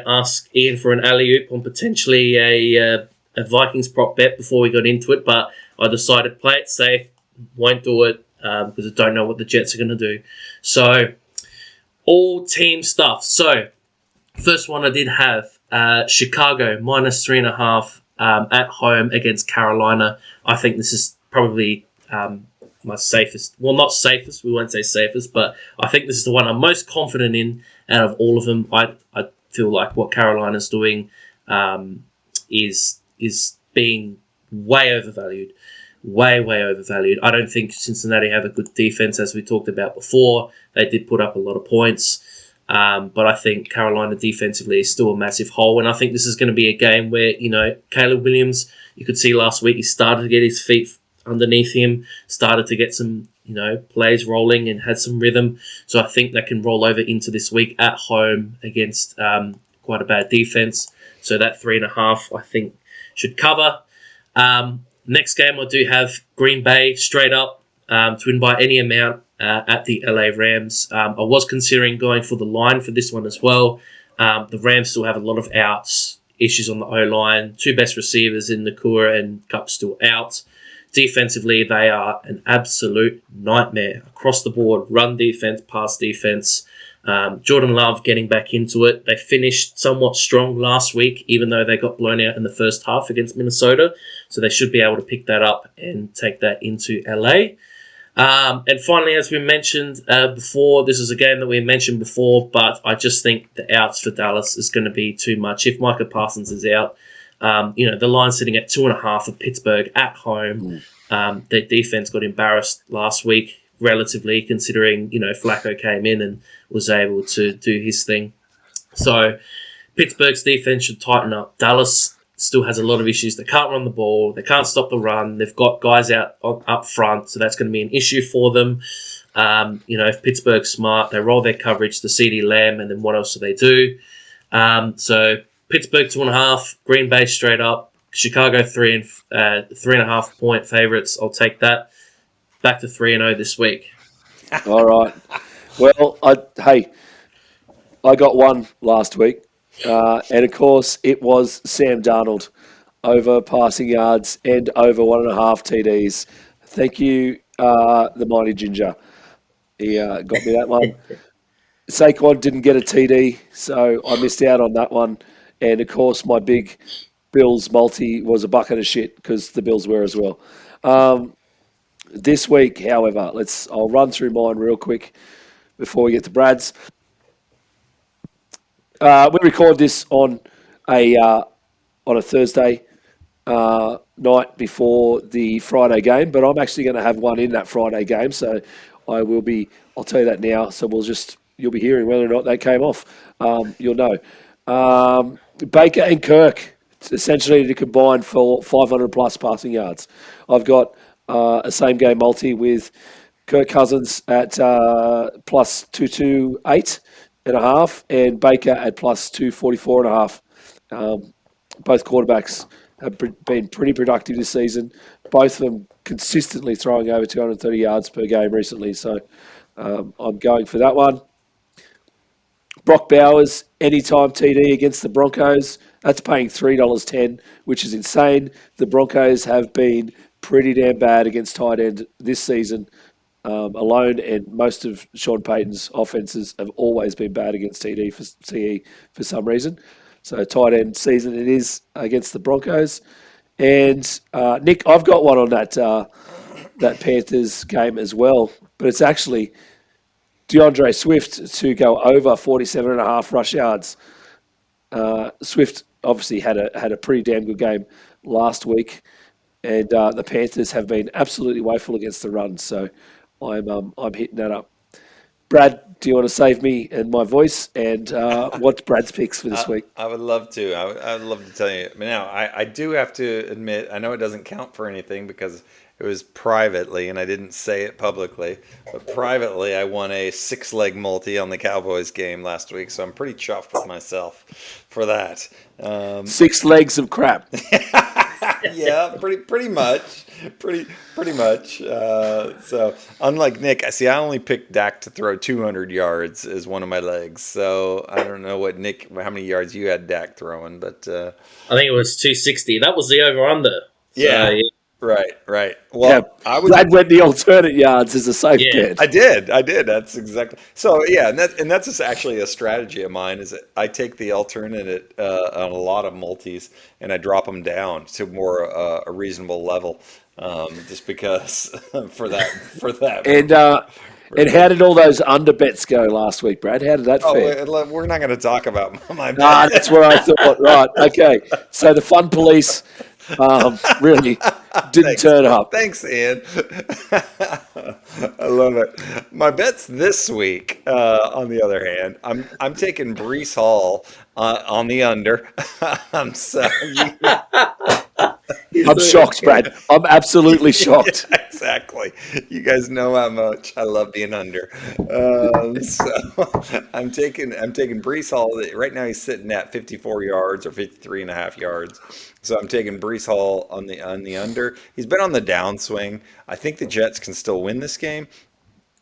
ask Ian for an alley-oop on potentially a Vikings prop bet before we got into it, but I decided to play it safe. Won't do it because I don't know what the Jets are going to do. So, all team stuff. So, first one I did have Chicago minus 3.5 at home against Carolina. I think this is probably my safest. Well, not safest. We won't say safest, but I think this is the one I'm most confident in out of all of them. I feel like what Carolina's doing is being way overvalued. Way overvalued. I don't think Cincinnati have a good defense, as we talked about before. They did put up a lot of points. But I think Carolina defensively is still a massive hole. And I think this is going to be a game where, Caleb Williams, you could see last week, he started to get his feet underneath him, started to get some, plays rolling and had some rhythm. So I think that can roll over into this week at home against quite a bad defense. So that 3.5, I think, should cover. Next game, I do have Green Bay straight up to win by any amount at the LA Rams. I was considering going for the line for this one as well. The Rams still have a lot of outs, issues on the O-line, two best receivers in Nakua and Kupp still out. Defensively, they are an absolute nightmare across the board. Run defense, pass defense. Jordan Love getting back into it. They finished somewhat strong last week, even though they got blown out in the first half against Minnesota. So they should be able to pick that up and take that into LA. And finally, as we mentioned before, this is a game that we mentioned before, but I just think the outs for Dallas is going to be too much. If Micah Parsons is out, the line's sitting at 2.5 for Pittsburgh at home. Their defense got embarrassed last week, relatively, considering, Flacco came in and was able to do his thing. So Pittsburgh's defense should tighten up. Dallas still has a lot of issues. They can't run the ball. They can't stop the run. They've got guys out up front, so that's going to be an issue for them. If Pittsburgh's smart, they roll their coverage to CeeDee Lamb, and then what else do they do? So Pittsburgh 2.5, Green Bay straight up, Chicago 3.5 point favorites. I'll take that. Back to 3-0 this week. All right. Well, I got one last week. And, of course, it was Sam Darnold over passing yards and over 1.5 TDs. Thank you, the Mighty Ginger. He got me that one. Saquon didn't get a TD, so I missed out on that one. And, of course, my big Bills multi was a bucket of shit because the Bills were as well. This week, however, I'll run through mine real quick before we get to Brad's. We record this on a Thursday night before the Friday game, but I'm actually going to have one in that Friday game, so I'll tell you that now. So you'll be hearing whether or not that came off. You'll know. Baker and Kirk essentially to combine for 500 plus passing yards. I've got a same game multi with Kirk Cousins at plus 228.5 and Baker at plus 244.5. Both quarterbacks have been pretty productive this season. Both of them consistently throwing over 230 yards per game recently. So I'm going for that one. Brock Bowers, anytime TD against the Broncos. That's paying $3.10, which is insane. The Broncos have been pretty damn bad against tight end this season alone, and most of Sean Payton's offenses have always been bad against TD for CE for some reason. So tight end season it is against the Broncos. And Nick, I've got one on that Panthers game as well, but it's actually DeAndre Swift to go over 47.5 rush yards. Swift obviously had a pretty damn good game last week, and the Panthers have been absolutely woeful against the run. So I'm hitting that up. Brad, do you want to save me and my voice? And what's Brad's picks for this week? I would love to. I would love to tell you. Now, I do have to admit, I know it doesn't count for anything because It was privately, and I didn't say it publicly, but privately, I won a 6-leg multi on the Cowboys game last week, so I'm pretty chuffed with myself for that. 6 legs of crap. Yeah, pretty much, pretty much. So unlike Nick, I only picked Dak to throw 200 yards as one of my legs. So I don't know how many yards you had Dak throwing, but I think it was 260. That was the over-under. yeah. So, Right. Well, Yeah, Brad went the alternate yards as a safe Yeah. bet. I did. That's exactly so. Yeah, and that's just actually a strategy of mine. Is that I take the alternate on a lot of multis and I drop them down to more a reasonable level, just because for that. And how did all those under bets go last week, Brad? How did that fare? We're not going to talk about my Ah, bet. that's what I thought. Right, okay. So the fun police really didn't turn up. Thanks, Ian. I love it. My bets this week, on the other hand, I'm taking Brees Hall on the under. So I'm shocked, Brad. I'm absolutely shocked. yeah, exactly. You guys know how much I love being under. So I'm taking Brees Hall. Right now he's sitting at 54 yards or 53 and a half yards. So I'm taking Brees Hall on the under. He's been on the downswing. I think the Jets can still win this game.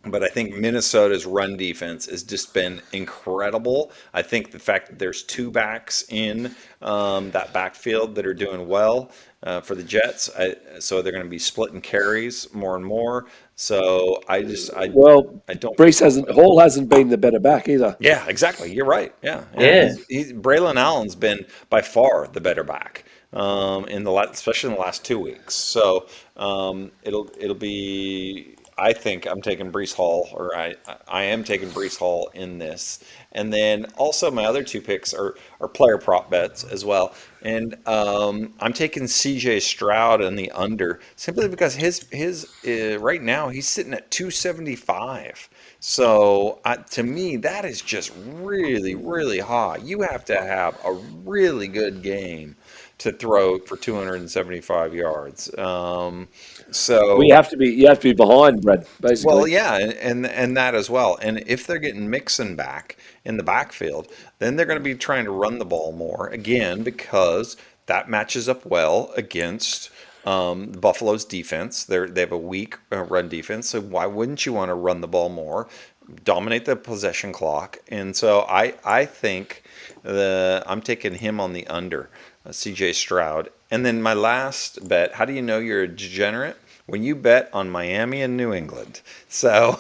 But I think Minnesota's run defense has just been incredible. I think the fact that there's two backs in that backfield that are doing well for the Jets, so they're going to be splitting carries more and more. So Well, I don't. Hall hasn't been the better back either. Yeah, exactly. You're right. Yeah. Yeah. Braylon Allen's been by far the better back especially in the last 2 weeks. So it'll be. I think I'm taking Brees Hall, or I am taking Brees Hall in this. And then also my other two picks are player prop bets as well. And I'm taking C.J. Stroud in the under simply because his right now he's sitting at 275. So to me that is just really really high. You have to have a really good game to throw for 275 yards. So Well, you have to be behind, Brad, basically. well, yeah, and that as well. And if they're getting Mixon back in the backfield, then they're going to be trying to run the ball more again because that matches up well against Buffalo's defense. They have a weak run defense, so why wouldn't you want to run the ball more, dominate the possession clock? And so I think I'm taking him on the under, C.J. Stroud. And then my last bet. How do you know you're a degenerate? When you bet on Miami and New England. So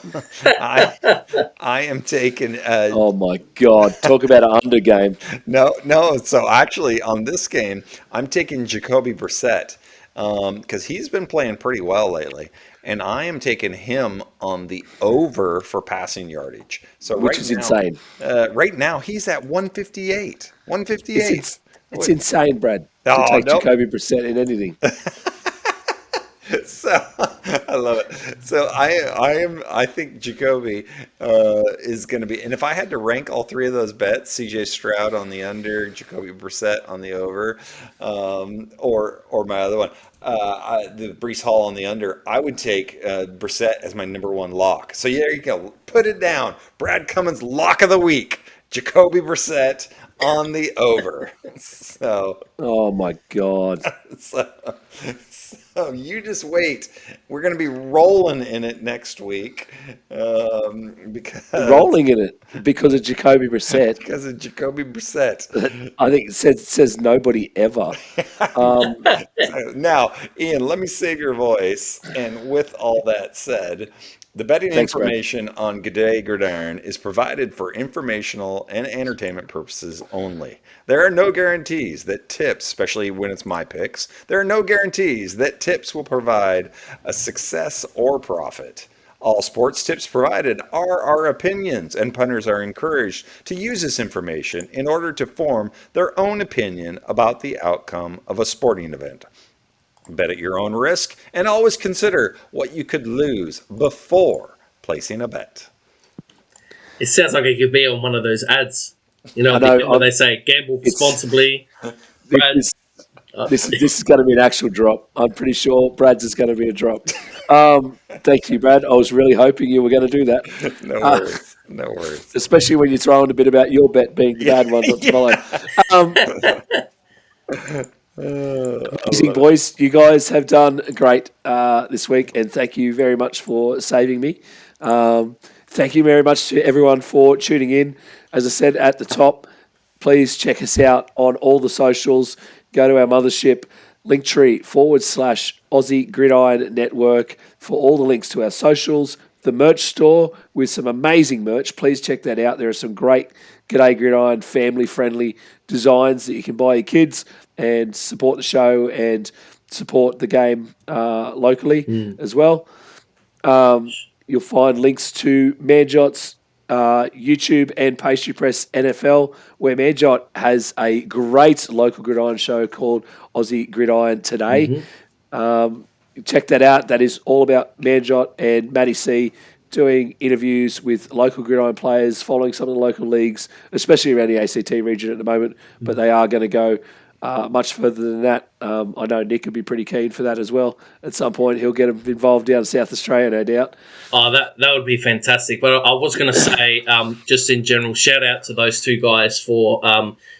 I am taking Oh my God! Talk about an under game. no. So actually on this game, I'm taking Jacoby Brissett because he's been playing pretty well lately, and I am taking him on the over for passing yardage. So Which is insane. Right now he's at 158. 158. It's insane, Brad, to Oh, take nope. Jacoby Brissett in anything. So I love it. So I think Jacoby is going to be, and if I had to rank all three of those bets, C.J. Stroud on the under, Jacoby Brissett on the over, or my other one, the Brees Hall on the under, I would take Brissett as my number one lock. So there you go. Put it down. Brad Cummins lock of the week. Jacoby Brissett on the over. So. Oh my God! So you just wait. We're going to be rolling in it next week because Rolling in it because of Jacoby Brissett. because of Jacoby Brissett. I think it says nobody ever. Now, Ian, let me save your voice. And with all that said, the betting Thanks, Brad. information on Gday Gridiron is provided for informational and entertainment purposes only. There are no guarantees that tips, especially when it's my picks, there are no guarantees that tips will provide a success or profit. All sports tips provided are our opinions, and punters are encouraged to use this information in order to form their own opinion about the outcome of a sporting event. Bet at your own risk, and always consider what you could lose before placing a bet. It sounds like it could be on one of those ads. You know, I know, when they say gamble it's- responsibly. Brad, It's This is going to be an actual drop. I'm pretty sure Brad's is going to be a drop. Thank you, Brad. I was really hoping you were going to do that. No worries. No worries. Especially when you're throwing a bit about your bet being the bad one not to follow. Amazing, boys. You guys have done great this week, and thank you very much for saving me. Thank you very much to everyone for tuning in. As I said at the top, please check us out on all the socials. Go to our mothership, Linktree/Aussie Gridiron Network for all the links to our socials. The merch store with some amazing merch. Please check that out. There are some great Gday Gridiron family-friendly designs that you can buy your kids and support the show and support the game locally as well. You'll find links to Manjot's YouTube and Pastry Press NFL, where Manjot has a great local gridiron show called Aussie Gridiron Today. Check that out. That is all about Manjot and Matty C doing interviews with local gridiron players, following some of the local leagues, especially around the ACT region at the moment, but they are going to go much further than that. I know Nick would be pretty keen for that as well. At some point, he'll get involved down in South Australia, no doubt. Oh, that would be fantastic. But I was going to say, just in general, shout out to those two guys for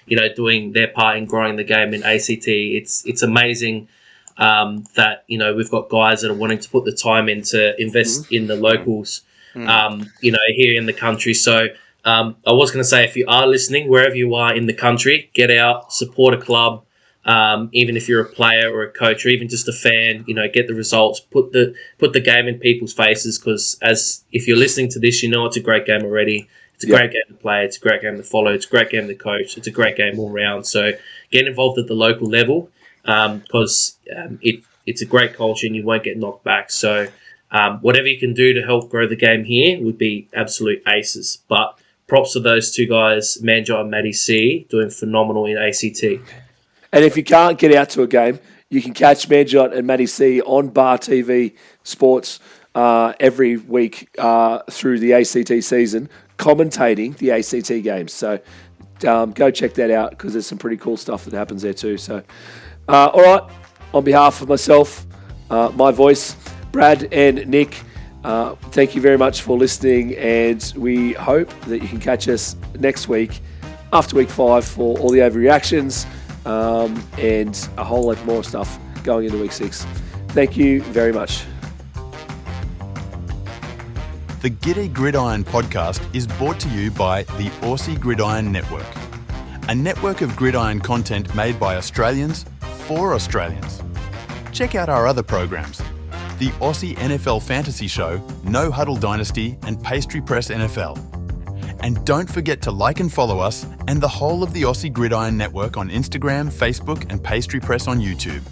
doing their part in growing the game in ACT. It's amazing that we've got guys that are wanting to put the time in to invest in the locals, here in the country. So. I was going to say, if you are listening, wherever you are in the country, get out, support a club, even if you're a player or a coach or even just a fan, get the results, put the game in people's faces, because if you're listening to this, it's a great game already. It's a great game to play. It's a great game to follow. It's a great game to coach. It's a great game all round. So get involved at the local level because it's a great culture and you won't get knocked back. So whatever you can do to help grow the game here would be absolute aces. But props to those two guys, Manjot and Matty C, doing phenomenal in ACT. And if you can't get out to a game, you can catch Manjot and Matty C on Bar TV Sports every week through the ACT season, commentating the ACT games. So go check that out because there's some pretty cool stuff that happens there too. So, all right, on behalf of myself, my voice, Brad and Nick, thank you very much for listening, and we hope that you can catch us next week after week 5 for all the overreactions and a whole lot more stuff going into week 6. Thank you very much. The Gday Gridiron podcast is brought to you by the Aussie Gridiron Network, a network of gridiron content made by Australians for Australians. Check out our other programs: the Aussie NFL Fantasy Show, No Huddle Dynasty, and Pastry Press NFL. And don't forget to like and follow us and the whole of the Aussie Gridiron Network on Instagram, Facebook, and Pastry Press on YouTube.